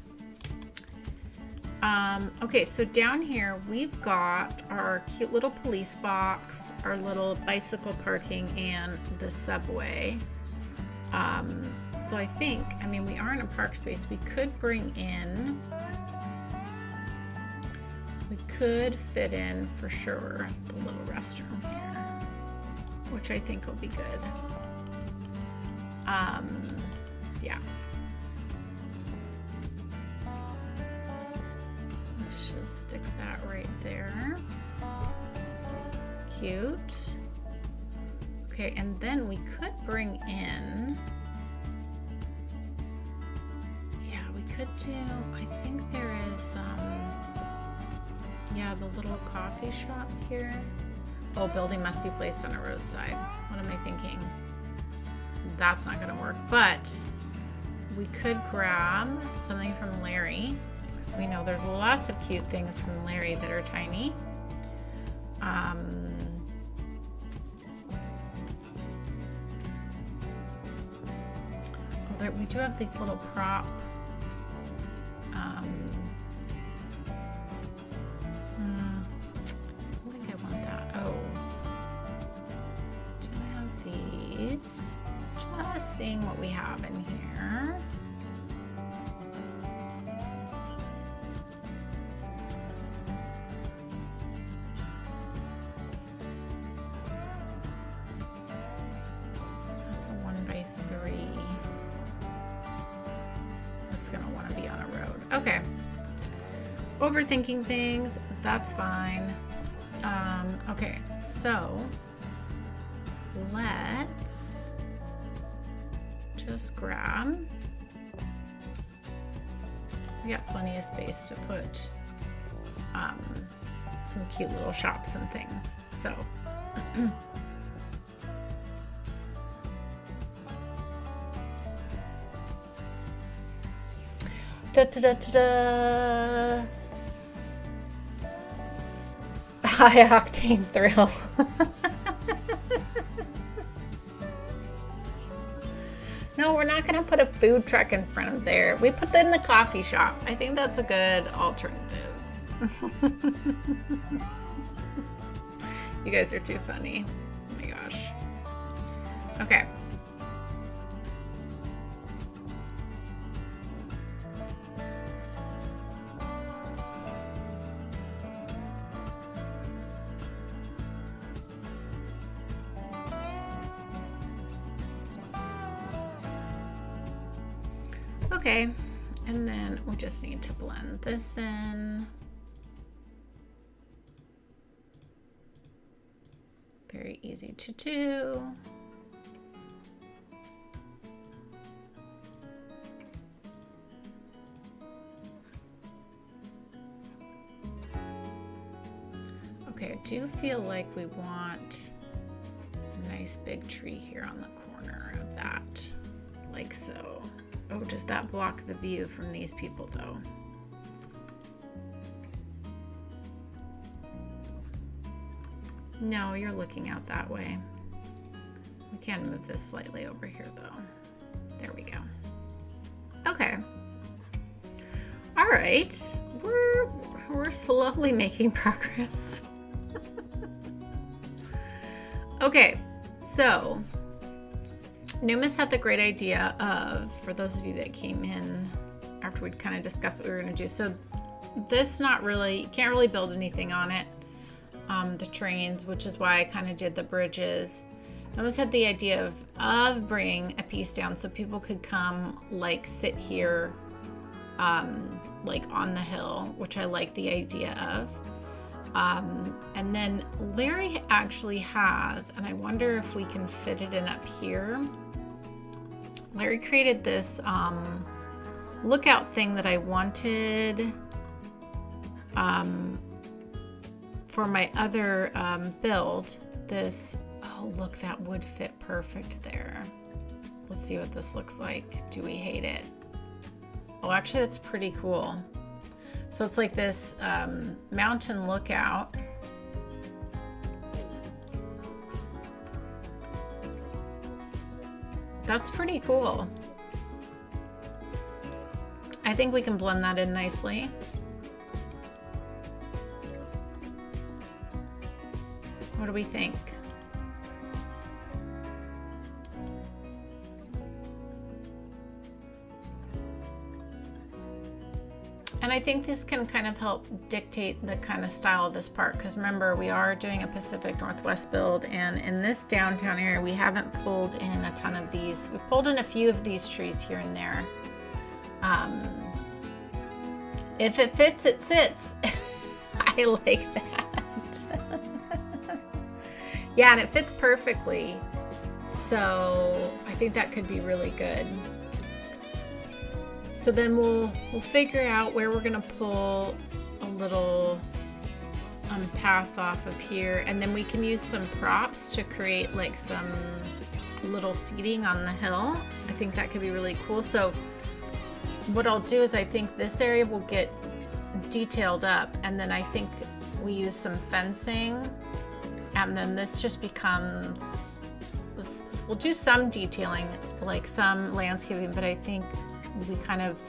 Okay, so down here we've got our cute little police box, our little bicycle parking, and the subway. So I think, I mean, we are in a park space. We could fit in for sure the little restroom here, which I think will be good. Yeah. Let's just stick that right there. Cute. Okay, and then we could bring in, yeah, we could do, I think there is, yeah, the little coffee shop here. Oh, building must be placed on a roadside. What am I thinking? That's not gonna work, but we could grab something from Larry, because we know there's lots of cute things from Larry that are tiny. We do have these little prop. I think I want that. Oh, do I have these? Just seeing what we have in here. That's a 1x3. It's gonna want to be on a road. Okay. Overthinking things, that's fine. Okay, so let's just grab. We got plenty of space to put some cute little shops and things. So da-da-da-da-da. High octane thrill. No, we're not gonna put a food truck in front of there. We put that in the coffee shop. I think that's a good alternative. You guys are too funny. Oh my gosh. Okay. Okay, and then we just need to blend this in. Very easy to do. Okay, I do feel like we want a nice big tree here on the corner of that, like so. Oh, does that block the view from these people though? No, you're looking out that way. We can move this slightly over here though. There we go. Okay. All right, we're slowly making progress. Okay, so Numis had the great idea of, for those of you that came in after we'd kind of discussed what we were going to do, so this not really, you can't really build anything on it, the trains, which is why I kind of did the bridges. Numis had the idea of bringing a piece down so people could come like sit here like on the hill, which I like the idea of. And then Larry actually has, and I wonder if we can fit it in up here. Larry created this lookout thing that I wanted for my other build. This, oh look, that would fit perfect there. Let's see what this looks like. Do we hate it? Oh, actually that's pretty cool. So it's like this mountain lookout. That's pretty cool. I think we can blend that in nicely. What do we think? And I think this can kind of help dictate the kind of style of this park, because remember, we are doing a Pacific Northwest build, and in this downtown area we haven't pulled in a ton of these. We've pulled in a few of these trees here and there. If it fits, it sits. I like that. Yeah, and it fits perfectly, so I think that could be really good. So then we'll figure out where we're gonna pull a little path off of here, and then we can use some props to create like some little seating on the hill. I think that could be really cool. So what I'll do is I think this area will get detailed up, and then I think we use some fencing, and then this just becomes, we'll do some detailing, like some landscaping, but I think we kind of,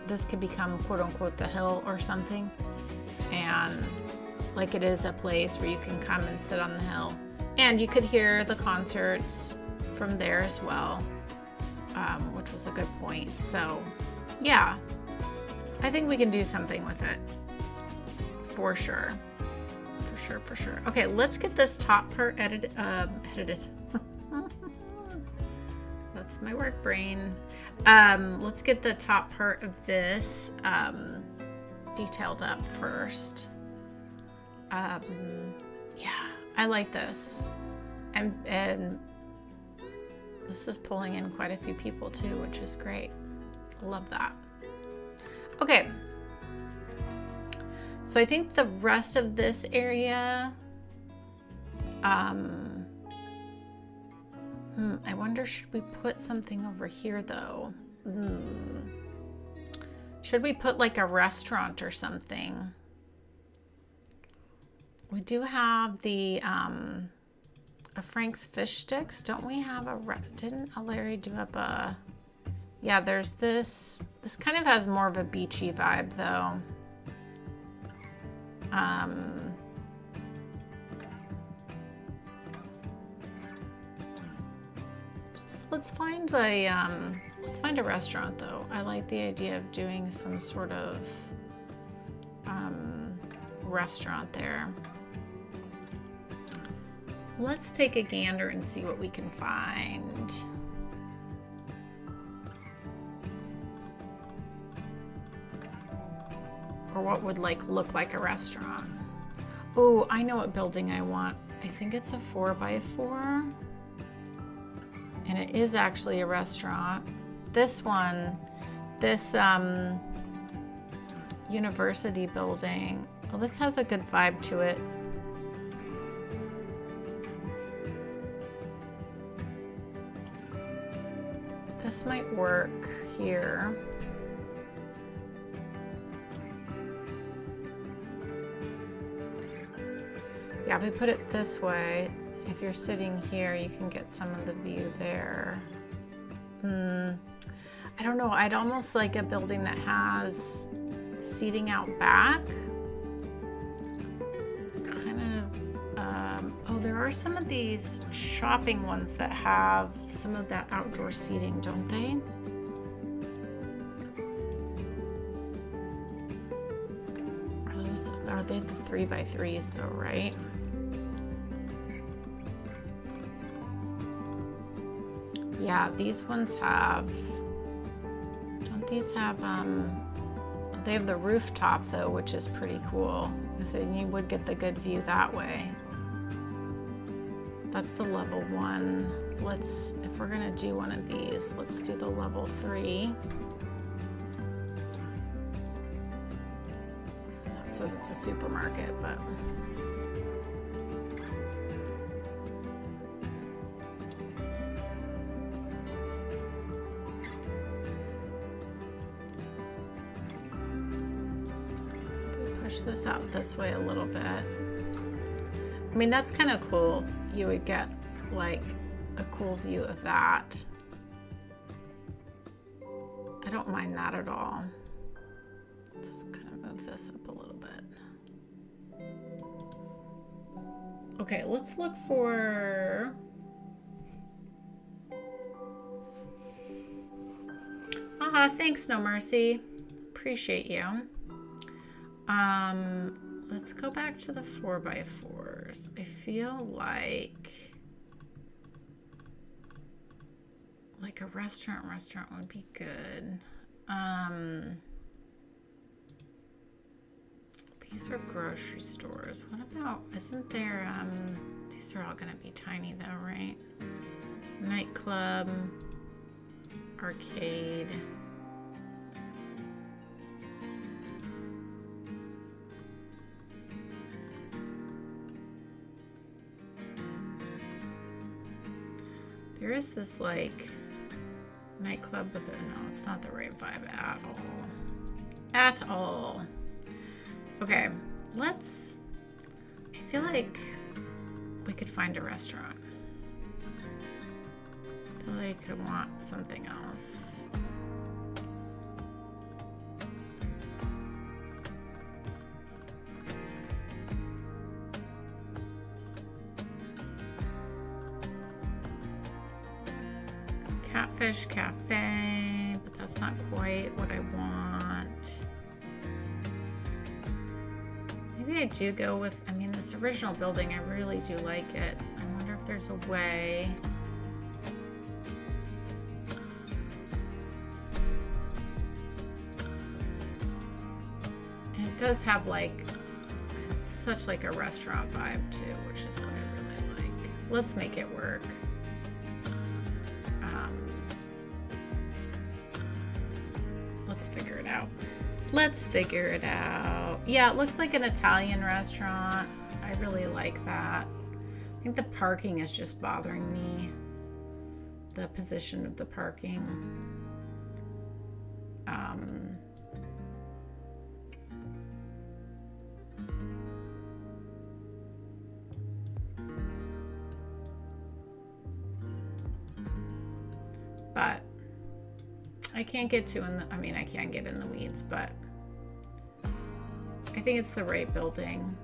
this could become quote unquote the hill or something, and like it is a place where you can come and sit on the hill, and you could hear the concerts from there as well, which was a good point. So yeah, I think we can do something with it for sure. For sure. Okay, let's get this top part edited. That's my work brain. Let's get the top part of this detailed up first. Yeah, I like this, and this is pulling in quite a few people too, which is great. I love that. Okay, so I think the rest of this area, I wonder, should we put something over here though? Should we put like a restaurant or something? We do have the a Frank's Fish Sticks. Don't we have a, didn't Larry do up a, yeah, there's this. This kind of has more of a beachy vibe though. Let's find a restaurant though. I like the idea of doing some sort of restaurant there. Let's take a gander and see what we can find. what would like look like a restaurant. Oh, I know what building I want. I think it's a 4x4. And it is actually a restaurant. This one, this university building. Well, this has a good vibe to it. This might work here. Yeah, if we put it this way, if you're sitting here, you can get some of the view there. I don't know, I'd almost like a building that has seating out back. Kind of, oh, there are some of these shopping ones that have some of that outdoor seating, don't they? Are they the 3x3s though, right? Yeah, these ones have, don't these have, they have the rooftop though, which is pretty cool. So you would get the good view that way. That's the level 1. Let's, if we're gonna do one of these, let's do the level 3. It says it's a supermarket, but. Push this out this way a little bit. I mean, that's kind of cool. You would get like a cool view of that. I don't mind that at all. Let's kind of move this up a little bit. Okay, let's look for... thanks, No Mercy. Appreciate you. Let's go back to the 4x4s. I feel like a restaurant would be good. These are grocery stores. What about, isn't there, these are all gonna be tiny though, right? Nightclub, arcade. There is this like nightclub with no, it's not the right vibe at all. At all. Okay, let's, I feel like we could find a restaurant. I feel like I want something else. Catfish Cafe, but that's not quite what I want. Maybe I do go with, I mean, this original building, I really do like it. I wonder if there's a way. And it does have like, it's such like a restaurant vibe too, which is what I really like. Let's make it work. Let's figure it out. Let's figure it out. Yeah, it looks like an Italian restaurant. I really like that. I think the parking is just bothering me. The position of the parking. But I can't get too in the, I mean, I can't get in the weeds, but I think it's the right building.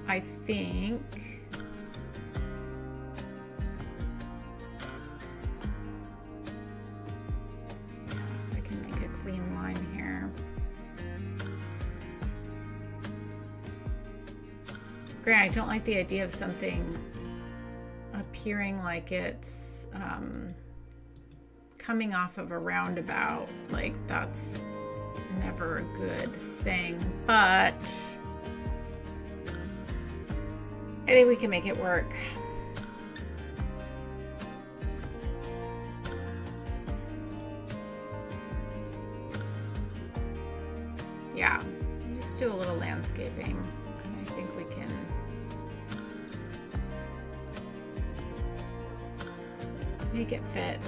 I think if I can make a clean line here. Grant, I don't like the idea of something appearing like it's coming off of a roundabout, like that's never a good thing, but I think we can make it work. Yeah, just do a little landscaping, and I think we can make it fit.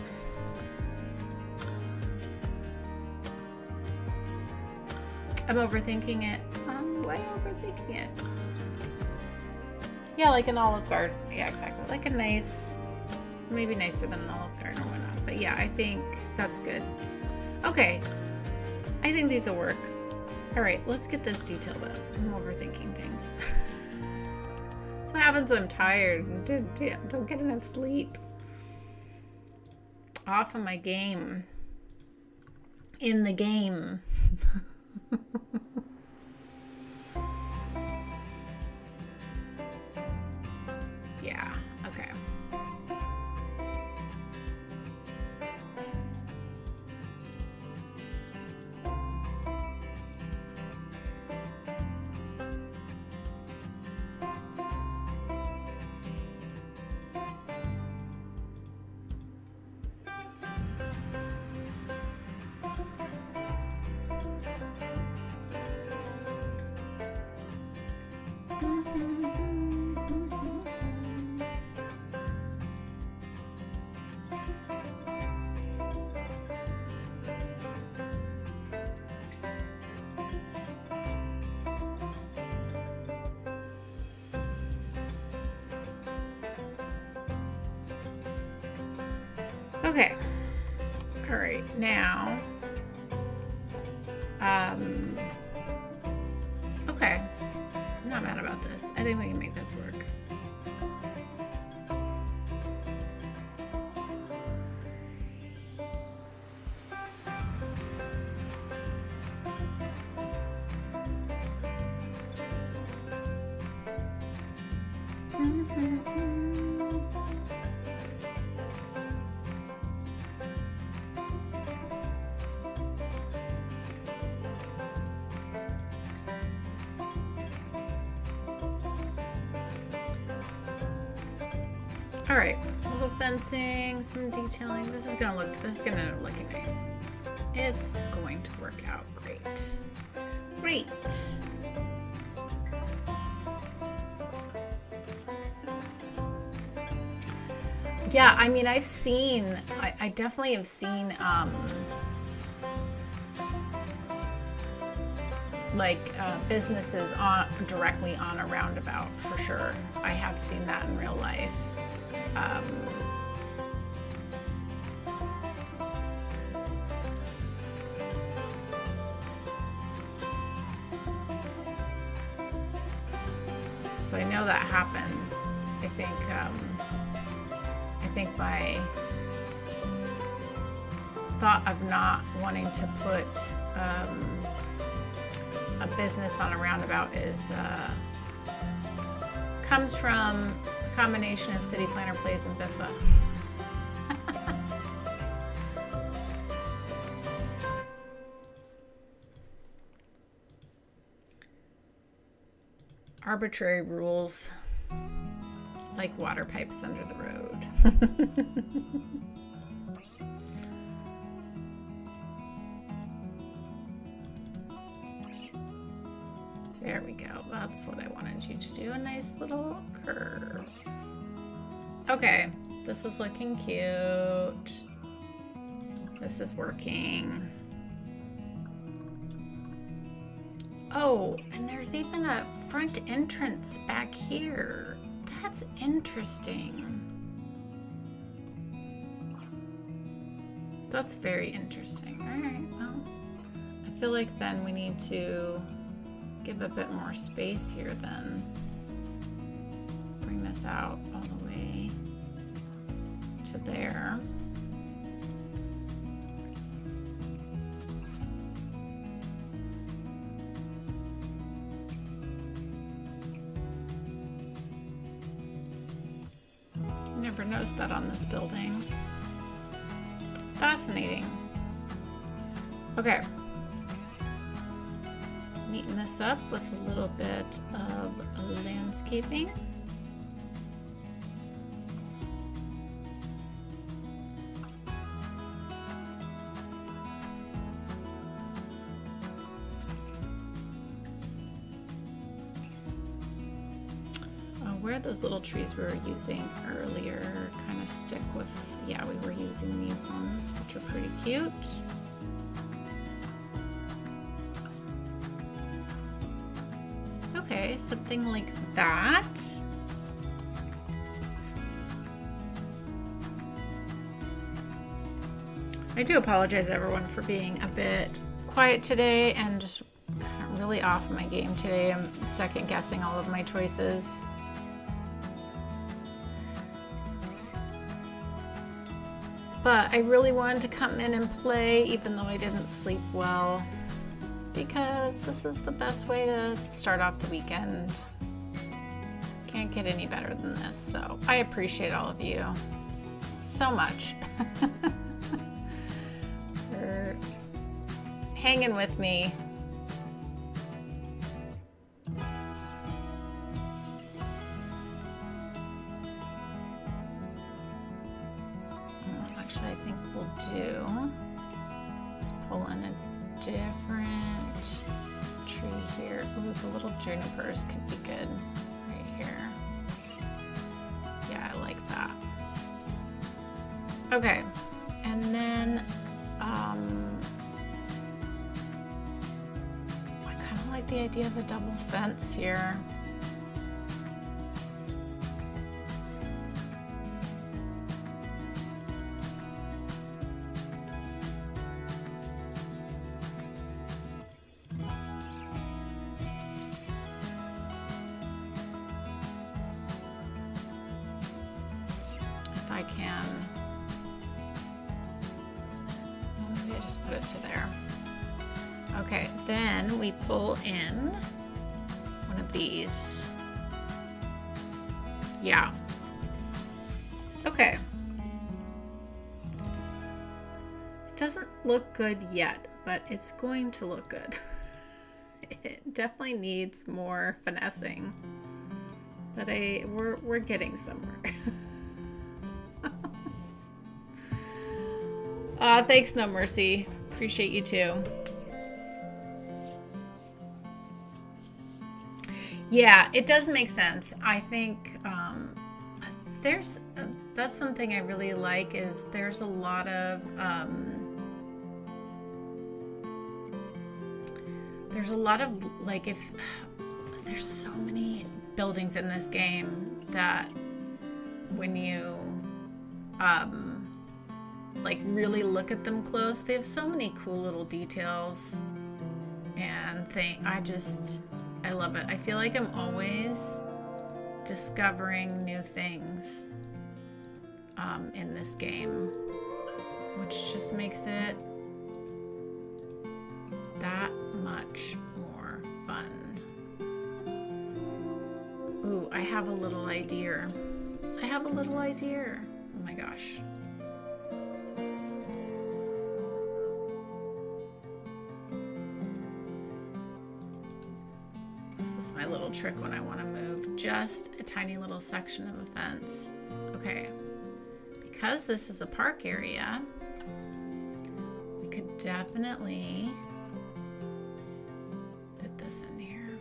I'm overthinking it. I'm way overthinking it. Yeah, like an Olive Garden. Yeah, exactly. Like a nice, maybe nicer than an Olive Garden or whatnot. But yeah, I think that's good. Okay. I think these will work. All right, let's get this detailed up. I'm overthinking things. That's what happens when I'm tired and don't get enough sleep. Off of my game. In the game. Yeah, okay. Okay. All right, now, okay. I'm not mad about this. I think we can make this work. All right, a little fencing, some detailing. This is gonna end up looking nice. It's going to work out great. Great. Yeah, I mean, I definitely have seen, businesses directly on a roundabout, for sure. I have seen that in real life. So I know that happens. I think my thought of not wanting to put a business on a roundabout comes from a combination of City Planner Plays and Biffa. Arbitrary rules, like water pipes under the road. There we go. That's what I wanted you to do. A nice little curve. Okay, this is looking cute. This is working. Oh, and there's even a front entrance back here. That's interesting. That's very interesting. All right, well, I feel like then we need to give a bit more space here then. Bring this out all the way to there. Never noticed that on this building. fascinating. Okay. Neaten this up with a little bit of landscaping. Where those little trees we were using earlier kind of stick with, yeah, we were using these ones, which are pretty cute. Okay, something like that. I do apologize everyone for being a bit quiet today and just really off my game today. I'm second guessing all of my choices. But I really wanted to come in and play even though I didn't sleep well, because this is the best way to start off the weekend. Can't get any better than this, so I appreciate all of you so much for hanging with me. Actually, I think we'll do, let's pull in a different tree here. Ooh, the little junipers could be good right here. Yeah, I like that. Okay, and then I kind of like the idea of a double fence here. I can, maybe I just put it to there. Okay, then we pull in one of these. Yeah. Okay. It doesn't look good yet, but it's going to look good. It definitely needs more finessing, but we're getting somewhere. Thanks, No Mercy. Appreciate you too. Yeah, it does make sense. I think that's one thing I really like is there's a lot of like, if there's so many buildings in this game that when you like really look at them close, they have so many cool little details and I love it. I feel like I'm always discovering new things in this game, which just makes it that much more fun. Ooh, I have a little idea. Oh my gosh. This is my little trick when I want to move just a tiny little section of a fence. Okay, because this is a park area, we could definitely put this in here.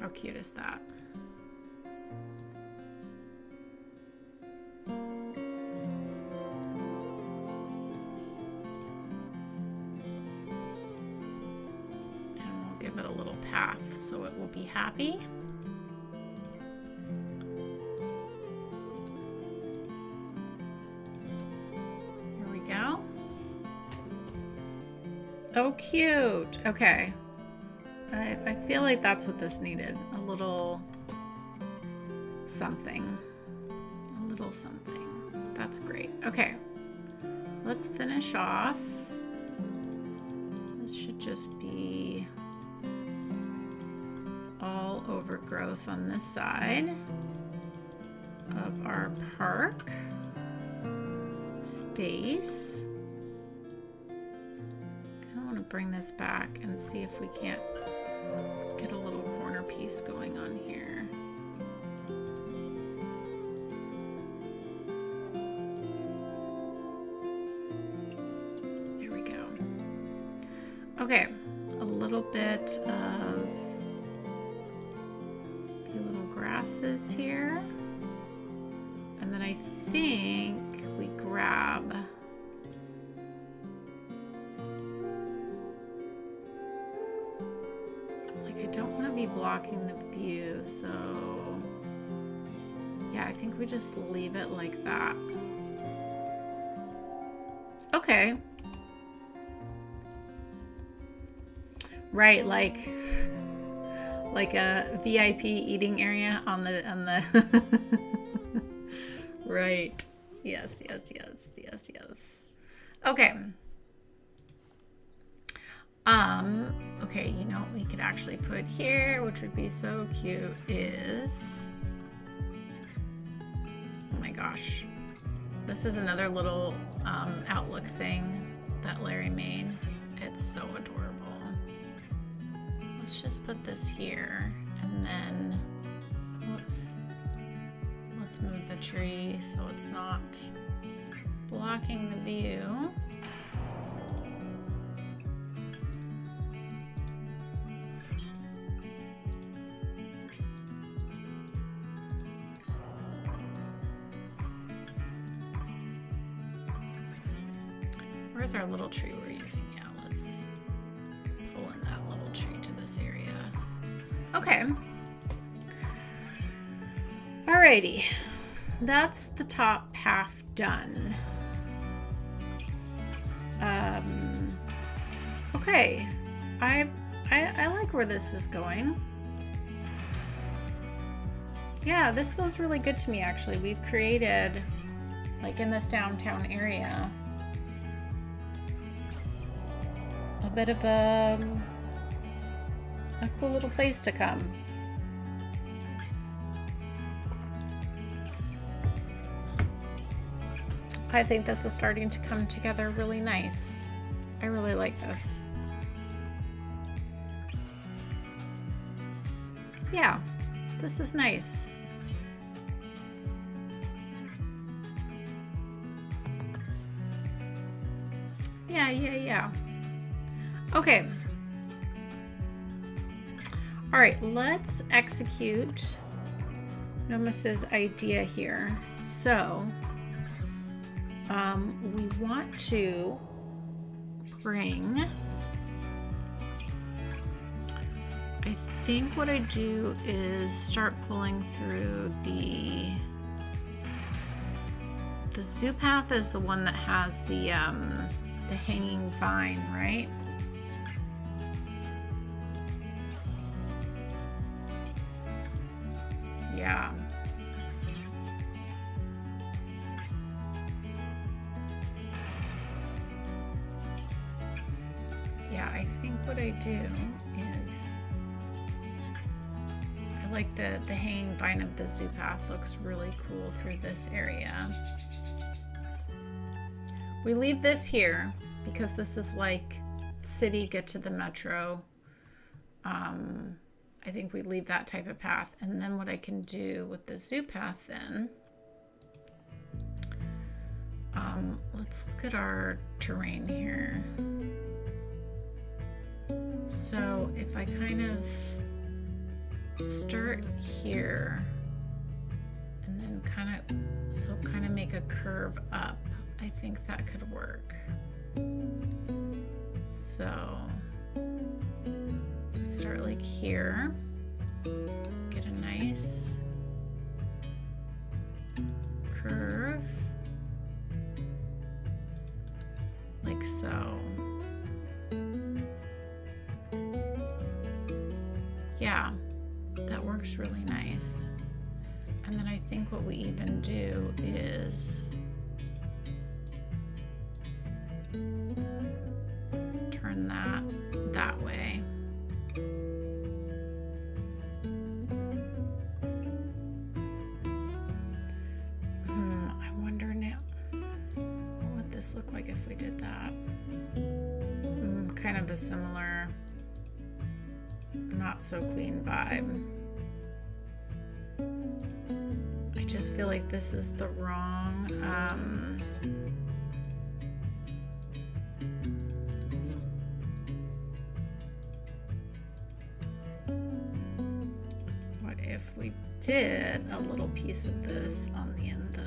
How cute is that? Give it a little path so it will be happy. Here we go. Oh, cute. Okay. I feel like that's what this needed. A little something. A little something. That's great. Okay. Let's finish off. This should just be all overgrowth on this side of our park. space. I want to bring this back and see if we can't get a little corner piece going on here. There we go. Okay, a little bit of a few little grasses here. And then I think we grab be blocking the view, so yeah, I think we just leave it like that. Okay. Right, like a VIP eating area on the right. Yes. Okay. Okay, you know what we could actually put here, which would be so cute, is, oh my gosh, this is another little Outlook thing that Larry made. It's so adorable. Let's just put this here, and then, whoops, let's move the tree so it's not blocking the view. Where's our little tree we're using? Yeah, let's pull in that little tree to this area. Okay. Alrighty. That's the top half done. Okay. I like where this is going. Yeah, this feels really good to me, actually. We've created, like in this downtown area, a bit of a cool little place to come. I think this is starting to come together really nice. I really like this. Yeah, this is nice. Yeah. Okay. All right, let's execute Nomus's idea here. So, we want to bring, I think what I do is start pulling through the zoo path is the one that has the hanging vine, right? Yeah. Yeah, I think what I do is I like the hanging vine of the zoo path. Looks really cool through this area. We leave this here because this is like city, get to the metro. I think we leave that type of path. And then what I can do with the zoo path then, let's look at our terrain here. So if I kind of start here and then kind of make a curve up, I think that could work. So start like here, get a nice curve like so. Yeah, that works really nice. And then I think what we even do is turn that way. I wonder now this look like if we did that? Kind of a similar, not so clean vibe. I just feel like this is the wrong, what if we did a little piece of this on the end though?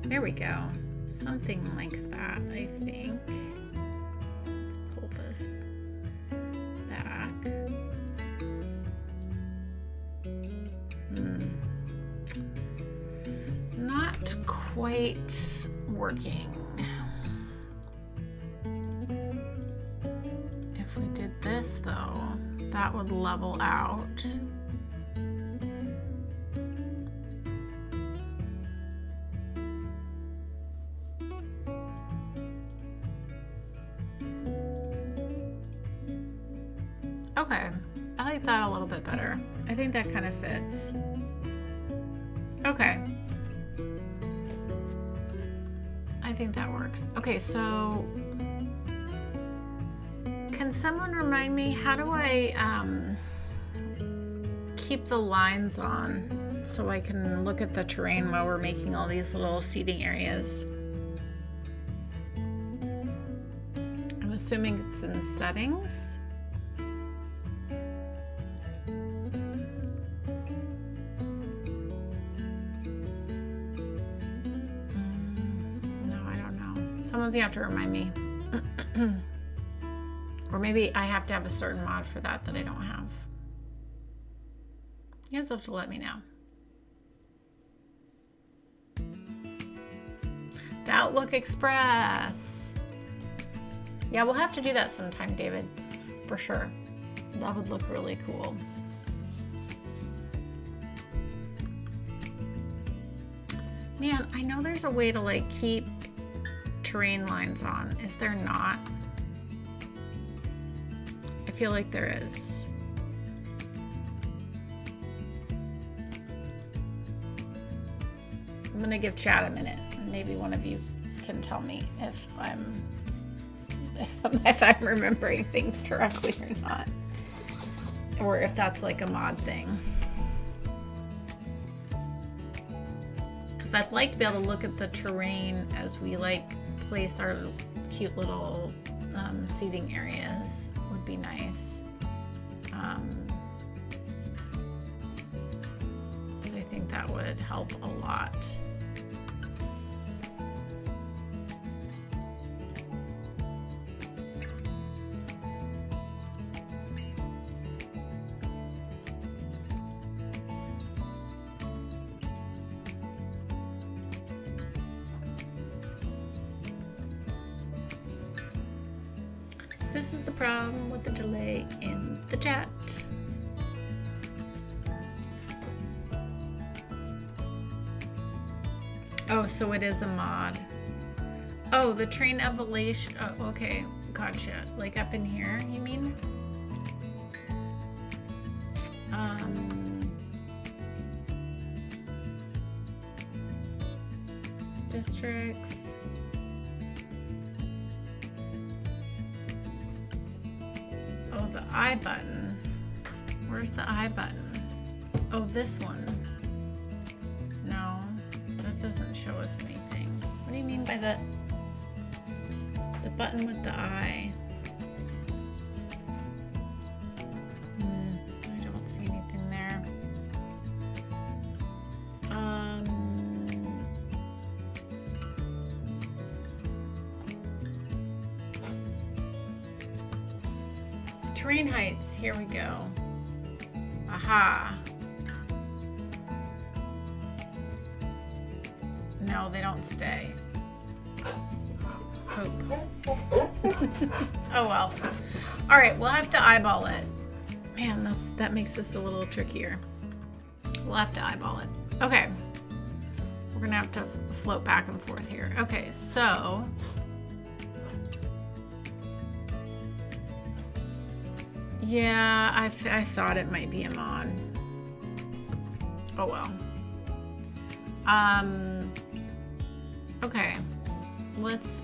There we go. Something like that, I think. Let's pull this back. Not quite working. If we did this though, that would level out. Okay, I like that a little bit better. I think that kind of fits. Okay. I think that works. Okay, so can someone remind me, how do I keep the lines on so I can look at the terrain while we're making all these little seating areas? I'm assuming it's in settings. Someone's gonna have to remind me. Or maybe I have to have a certain mod for that I don't have. You guys have to let me know. The Outlook Express. Yeah, we'll have to do that sometime, David, for sure. That would look really cool. Man, I know there's a way to like keep terrain lines on. Is there not? I feel like there is. I'm gonna give chat a minute and maybe one of you can tell me if I'm remembering things correctly or not, or if that's like a mod thing. Because I'd like to be able to look at the terrain as we like place our cute little seating areas. Would be nice. So I think that would help a lot. This is the problem with the delay in the chat. Oh, so it is a mod. Oh, the train elevation. Oh, okay, gotcha. Like up in here, you mean? Districts. Oh, the I button. Where's the I button? Oh, this one. No, that doesn't show us anything. What do you mean by the button with the I? I don't see anything there. Terrain heights, here we go. Aha. No, they don't stay. Poop. Oh well. All right, we'll have to eyeball it. Man, that makes this a little trickier. We'll have to eyeball it. Okay. We're gonna have to float back and forth here. Okay, so yeah, I thought it might be a mod. Oh well. Okay,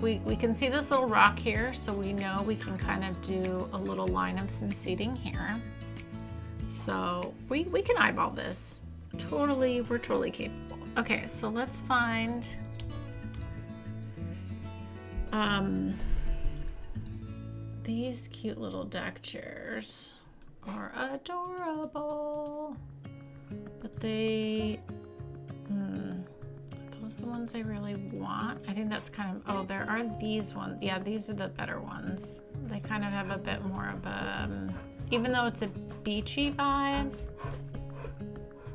we can see this little rock here, so we know we can kind of do a little line of some seating here. So we can eyeball this. We're totally capable. Okay, so let's find these cute little deck chairs are adorable, but they are those the ones I really want? I think that's kind of, oh, there are these ones. Yeah, these are the better ones. They kind of have a bit more of a, even though it's a beachy vibe,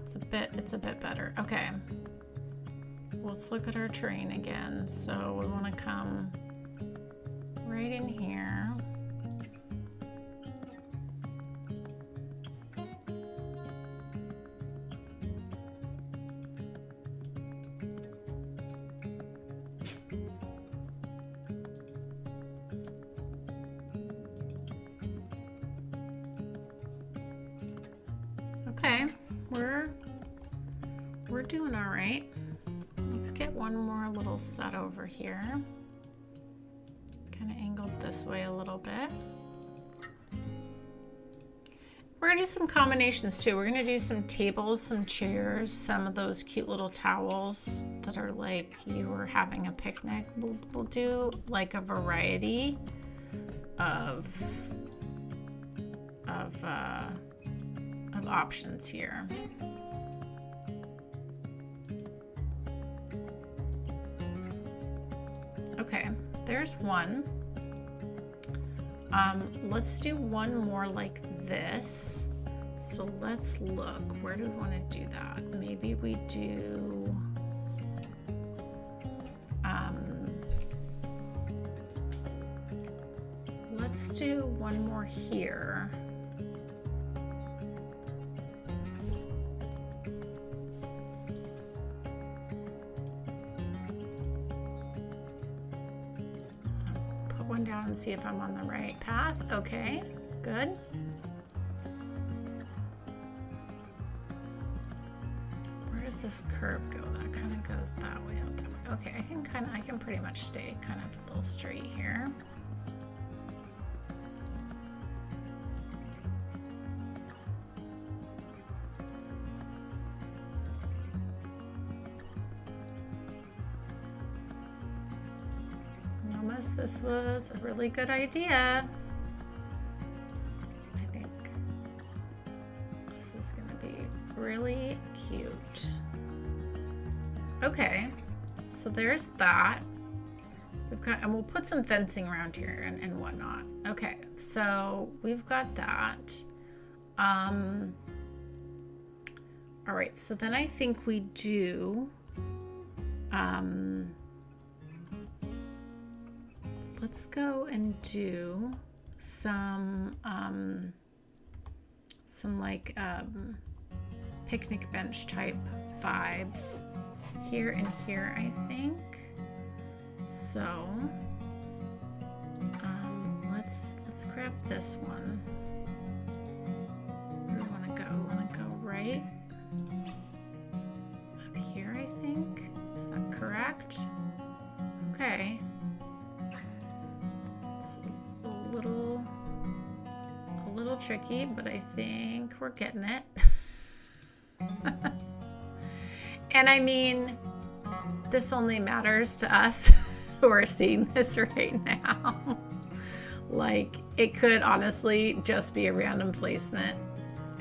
it's a bit better. Okay, let's look at our terrain again. So we want to come right in here. Okay, we're doing all right. Let's get one more little set over here. Kind of angled this way a little bit. We're gonna do some combinations too. We're gonna do some tables, some chairs, some of those cute little towels that are like you were having a picnic. We'll do like a variety of options here. Okay, there's one. Let's do one more like this. So let's look, where do we want to do that? Maybe we do, let's do one more here. Down and see if I'm on the right path. Okay, good. Where does this curve go? That kind of goes that way, out that way. Okay, I can pretty much stay kind of a little straight here. This was a really good idea. I think this is going to be really cute. Okay, so there's that. So and we'll put some fencing around here and whatnot. Okay, so we've got that. All right, so then I think we do. Let's go and do some like picnic bench type vibes here and here, I think. So let's grab this one. Where do we want to go? We want to go right up here, I think. Is that correct? Okay. A little tricky, but I think we're getting it. And I mean, this only matters to us who are seeing this right now. Like, it could honestly just be a random placement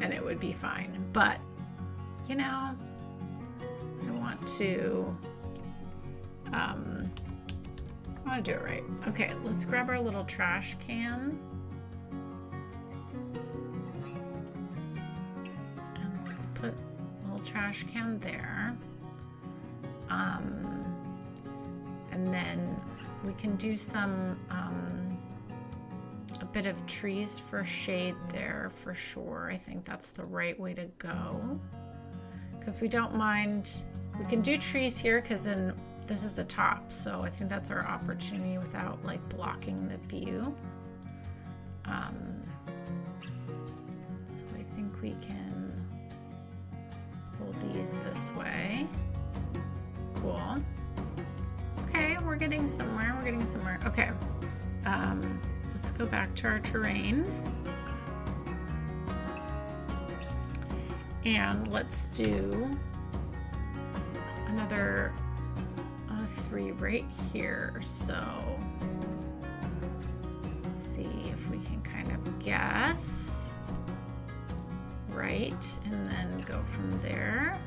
and it would be fine. But, you know, I want to do it right. Okay, let's grab our little trash can. And let's put a little trash can there. And then we can do some, a bit of trees for shade there for sure. I think that's the right way to go. Because we don't mind, we can do trees here because then this is the top, so I think that's our opportunity without like blocking the view. So I think we can pull these this way. Cool. Okay, we're getting somewhere. We're getting somewhere. Okay. Let's go back to our terrain. And let's do another 3 right here. So let's see if we can kind of guess. Right, and then go from there.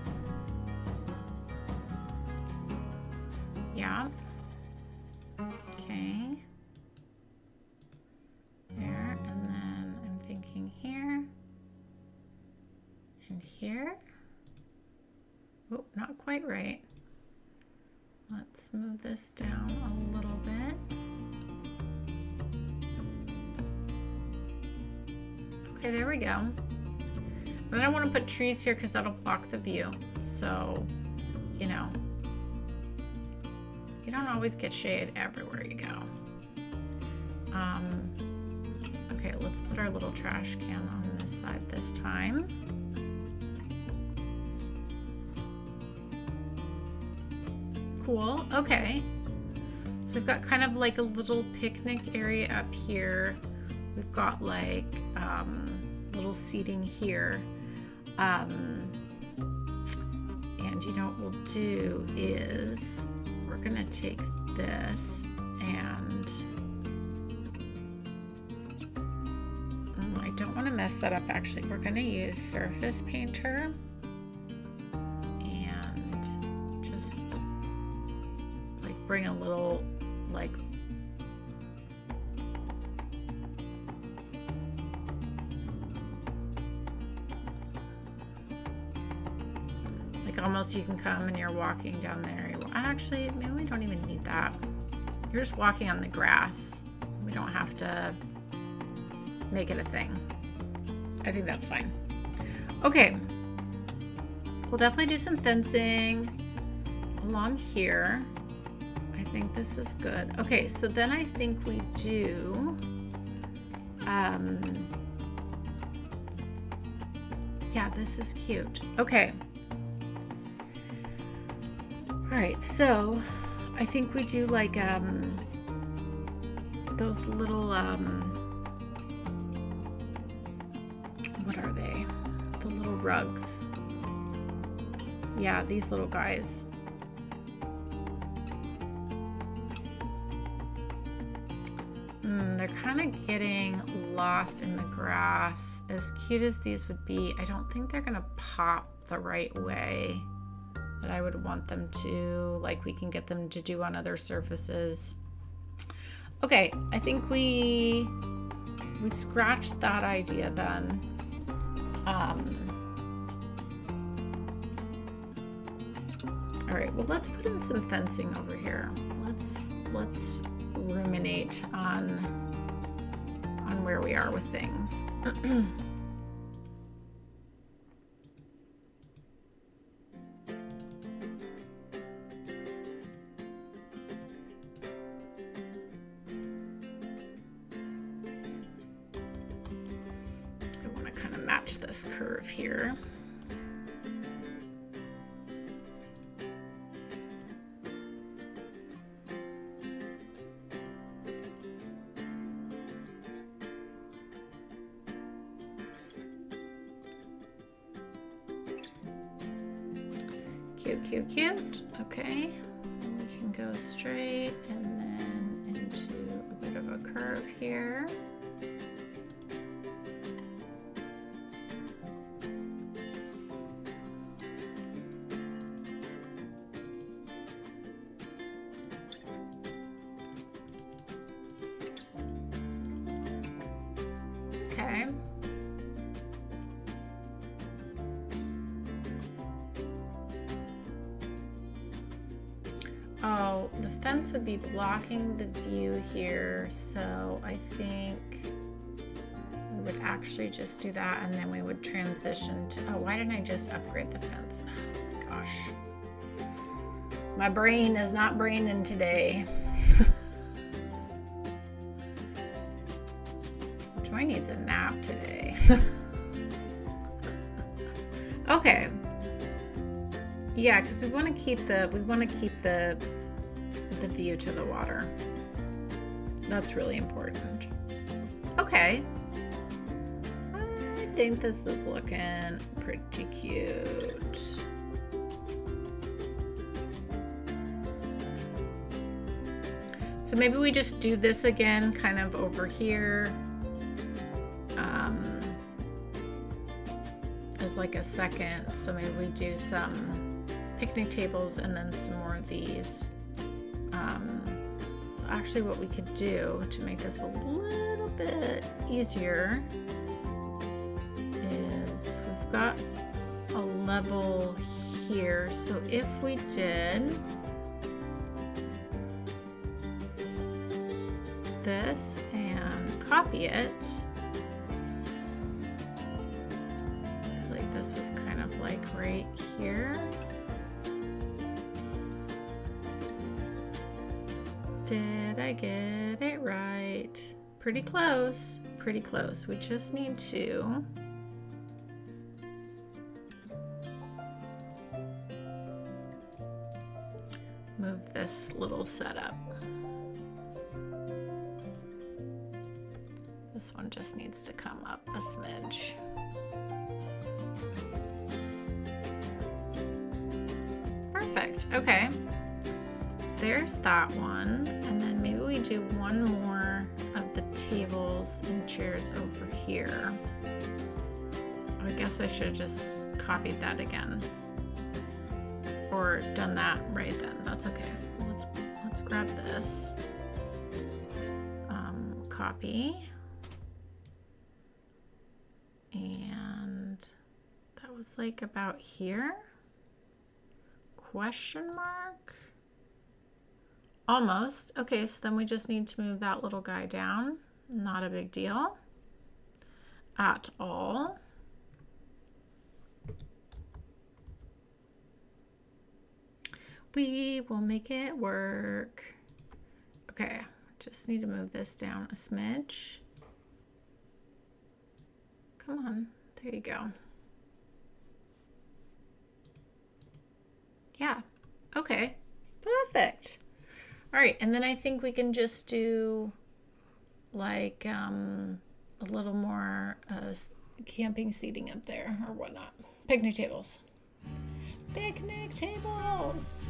Yeah. Okay. There, and then I'm thinking here and here. Oh, not quite right. Let's move this down a little bit. Okay, there we go. And I don't want to put trees here because that'll block the view. So, you know, you don't always get shade everywhere you go. Okay, let's put our little trash can on this side this time. Cool, okay. So we've got kind of like a little picnic area up here. We've got like little seating here. And you know what we'll do is we're gonna take this and I don't want to mess that up actually. We're gonna use Surface Painter and just like bring a little like almost you can come and you're walking down there. Actually, maybe we don't even need that. You're just walking on the grass. We don't have to make it a thing. I think that's fine. Okay. We'll definitely do some fencing along here. I think this is good. Okay, so then I think we do yeah, this is cute. Okay. All right, so I think we do like those little what are they? The little rugs. Yeah, these little guys. They're kind of getting lost in the grass. As cute as these would be, I don't think they're gonna pop the right way that I would want them to, like we can get them to do on other surfaces. Okay, I think we scratched that idea then. All right, well, let's put in some fencing over here. Let's ruminate on where we are with things. This curve here. Cute, cute, cute. Okay, we can go straight and then into a bit of a curve here. Okay. Oh, the fence would be blocking the view here, so I think we would actually just do that and then we would transition to, oh, why didn't I just upgrade the fence? Oh my gosh. My brain is not braining today. Joy needs a nap today. Okay. Yeah, because we want to keep the view to the water. That's really important. Okay. I think this is looking pretty cute. So maybe we just do this again, kind of over here, as like a second. So maybe we do some picnic tables and then some more of these. So actually what we could do to make this a little bit easier is we've got a level here. So if we did this and copy it, like this was kind of like right here. Did I get it right? Pretty close, pretty close. We just need to move this little setup. This one just needs to come up a smidge. Perfect, okay. There's that one, and then maybe we do one more of the tables and chairs over here. I guess I should have just copied that again, or done that right then. That's okay. Let's grab this. Copy, and that was like about here. Question mark. Almost. Okay, so then we just need to move that little guy down. Not a big deal at all. We will make it work. Okay, just need to move this down a smidge. Come on, there you go. Yeah, okay, perfect. All right, and then I think we can just do like a little more camping seating up there or whatnot. Picnic tables. Picnic tables.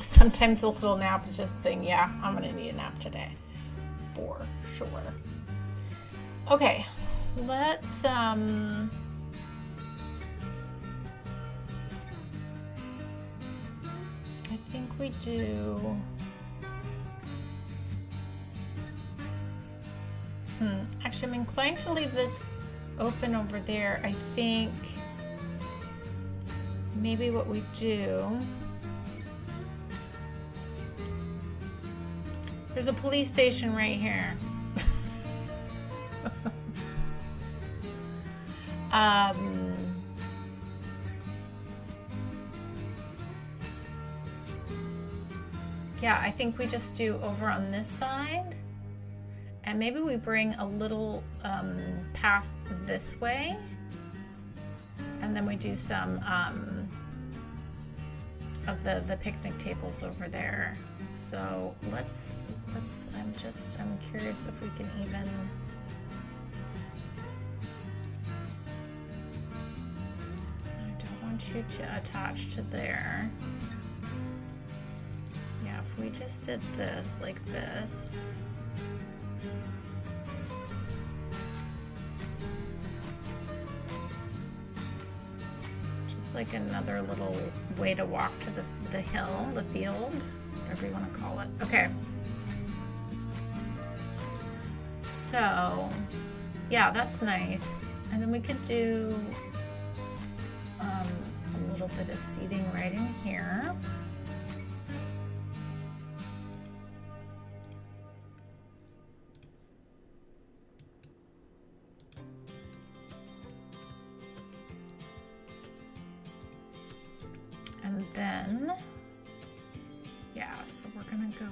Sometimes a little nap is just a thing. Yeah, I'm gonna need a nap today, for sure. Okay, let's I think we do. Actually, I'm inclined to leave this open over there. I think maybe what we do. There's a police station right here. Yeah, I think we just do over on this side, and maybe we bring a little path this way, and then we do some of the picnic tables over there. So let's I'm curious if we can even I don't want you to attach to there. Yeah, if we just did this like this. Just like another little way to walk to the hill, the field, whatever you want to call it. Okay. So, yeah, that's nice. And then we could do a little bit of seating right in here. And then, yeah, so we're gonna go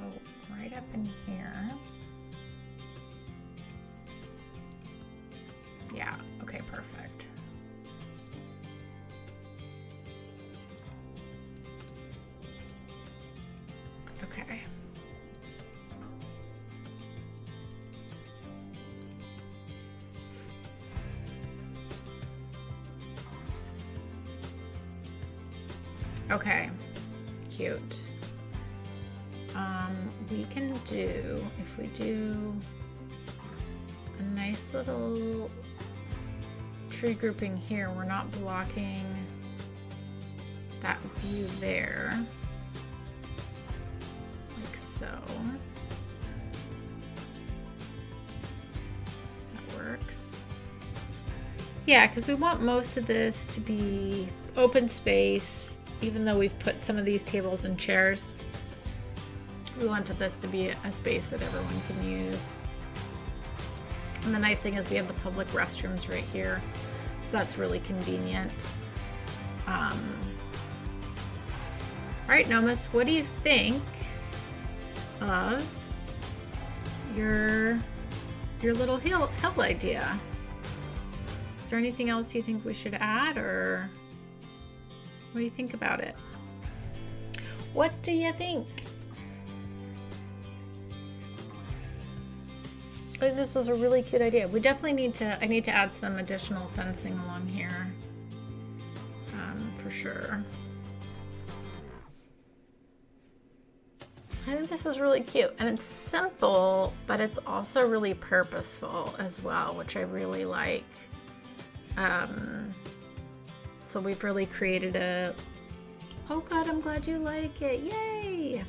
right up in here. Yeah, okay, perfect. Okay, cute. We can do, if we do a nice little tree grouping here, we're not blocking that view there, like so. That works. Yeah, because we want most of this to be open space, even though we've put some of these tables and chairs. We wanted this to be a space that everyone can use. And the nice thing is we have the public restrooms right here, so that's really convenient. All right, Nomus, what do you think of your little hill idea? Is there anything else you think we should add, or what do you think about it? What do you think? I think this was a really cute idea. We definitely need to, I need to add some additional fencing along here, for sure. I think this is really cute, and it's simple, but it's also really purposeful as well, which I really like. So we've really created a, oh God, I'm glad you like it, yay!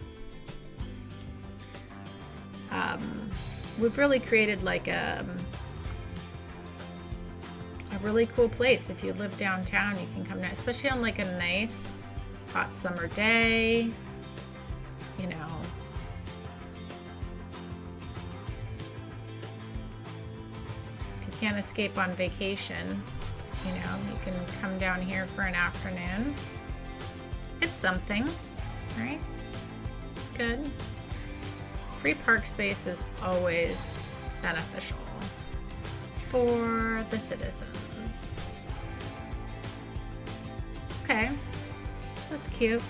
We've really created like a really cool place. If you live downtown, you can come down, especially on like a nice hot summer day, you know. If you can't escape on vacation, you know, you can come down here for an afternoon. It's something, right? It's good. Free park space is always beneficial for the citizens. Okay, that's cute.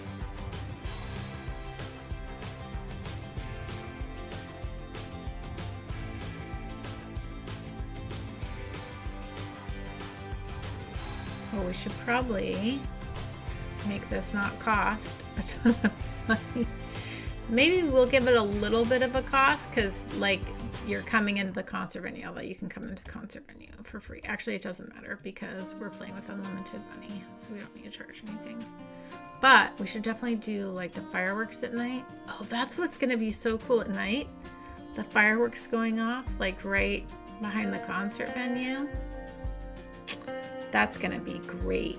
Well, we should probably make this not cost a ton of money. Maybe we'll give it a little bit of a cost, because like you're coming into the concert venue, although you can come into the concert venue for free. Actually, it doesn't matter because we're playing with unlimited money, so we don't need to charge anything. But we should definitely do like the fireworks at night. Oh, that's what's going to be so cool at night. The fireworks going off like right behind the concert venue. That's going to be great.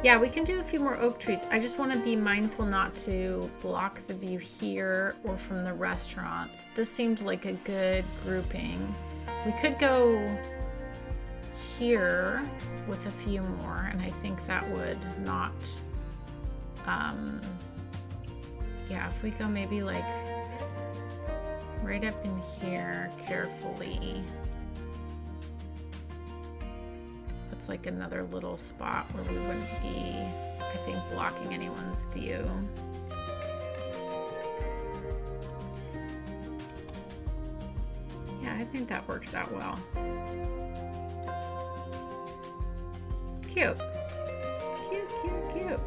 Yeah, we can do a few more oak trees. I just want to be mindful not to block the view here or from the restaurants. This seemed like a good grouping. We could go here with a few more, and I think that would not, yeah, if we go maybe like right up in here carefully. It's like another little spot where we wouldn't be, I think, blocking anyone's view. Yeah, I think that works out well. Cute. Cute, cute, cute.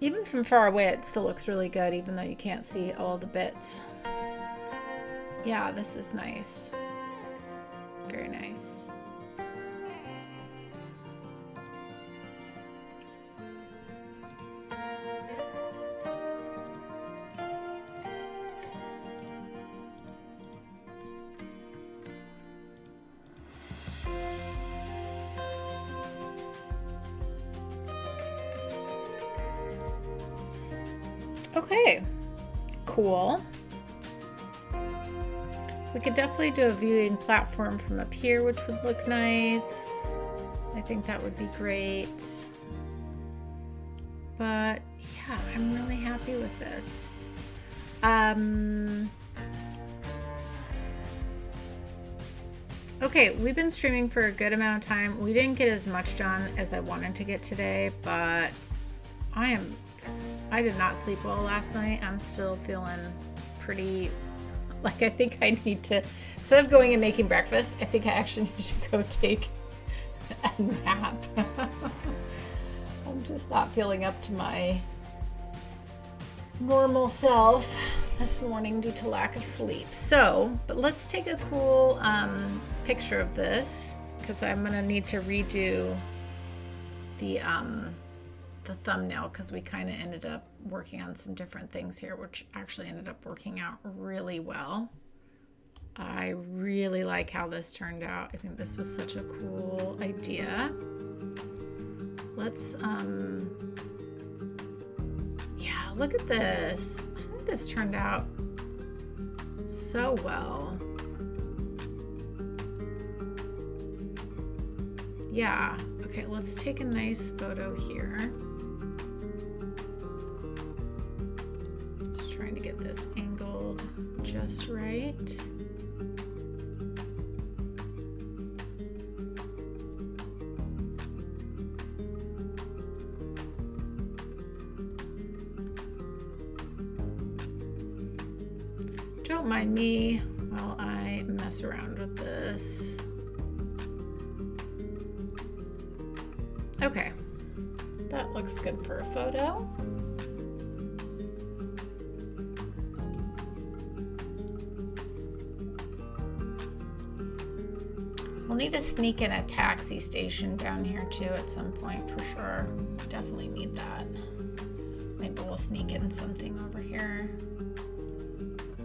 Even from far away, it still looks really good, even though you can't see all the bits. Yeah, this is nice. Very nice. Okay, cool. We could definitely do a viewing platform from up here, which would look nice. I think that would be great. But yeah, I'm really happy with this. Okay, we've been streaming for a good amount of time. We didn't get as much done as I wanted to get today, but I did not sleep well last night. I'm still feeling pretty, like I think I need to, instead of going and making breakfast, I think I actually need to go take a nap. I'm just not feeling up to my normal self this morning due to lack of sleep. So, but let's take a cool picture of this, because I'm gonna need to redo the thumbnail, because we kind of ended up working on some different things here, which actually ended up working out really well. I really like how this turned out. I think this was such a cool idea. Let's yeah, look at this. I think this turned out so well. Yeah, okay, let's take a nice photo here. Just trying to get this angled just right. Don't mind me while I mess around with this. Okay, that looks good for a photo. We'll need to sneak in a taxi station down here too at some point for sure. Definitely need that. Maybe we'll sneak in something over here.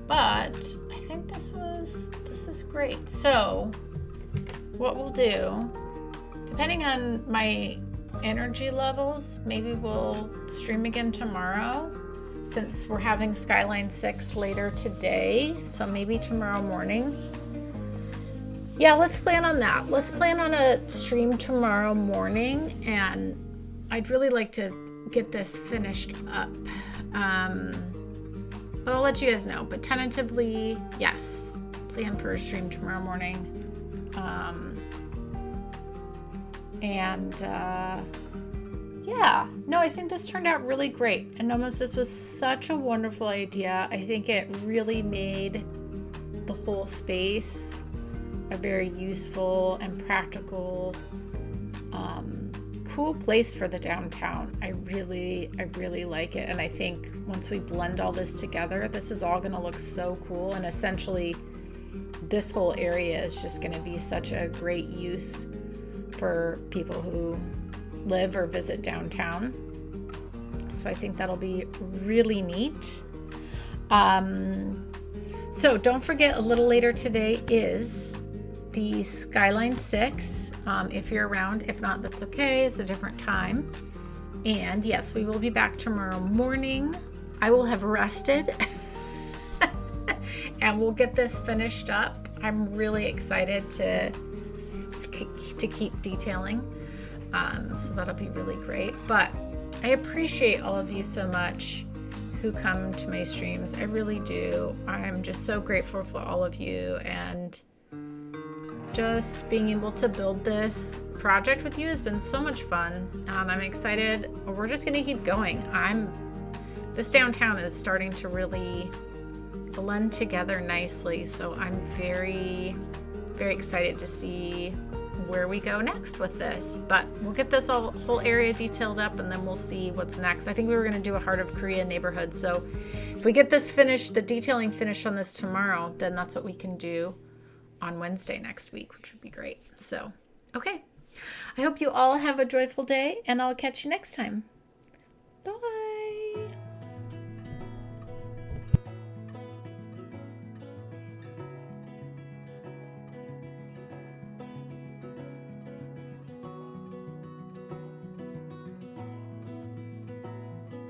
But I think this is great. So what we'll do, depending on my energy levels, maybe we'll stream again tomorrow, since we're having Skylines 6 later today. So maybe tomorrow morning. Yeah, let's plan on that. Let's plan on a stream tomorrow morning, and I'd really like to get this finished up. But I'll let you guys know. But tentatively, yes, plan for a stream tomorrow morning. Yeah, no, I think this turned out really great. And almost, this was such a wonderful idea. I think it really made the whole space a very useful and practical, cool place for the downtown. I really like it. And I think once we blend all this together, this is all gonna look so cool. And essentially, this whole area is just gonna be such a great use for people who live or visit downtown. So I think that'll be really neat. So don't forget, a little later today is the Skylines 6. If you're around, if not, that's okay. It's a different time. And yes, we will be back tomorrow morning. I will have rested and we'll get this finished up. I'm really excited to keep detailing. So that'll be really great. But I appreciate all of you so much who come to my streams. I really do. I'm just so grateful for all of you, and just being able to build this project with you has been so much fun, and I'm excited. We're just gonna keep going. This downtown is starting to really blend together nicely, so I'm very excited to see where we go next with this. But we'll get this whole area detailed up, and then we'll see what's next. I think we were going to do a Heart of Korea neighborhood, so if we get this finished, the detailing finished on this tomorrow, then that's what we can do on Wednesday next week, which would be great. So okay, I hope you all have a joyful day, and I'll catch you next time. Bye.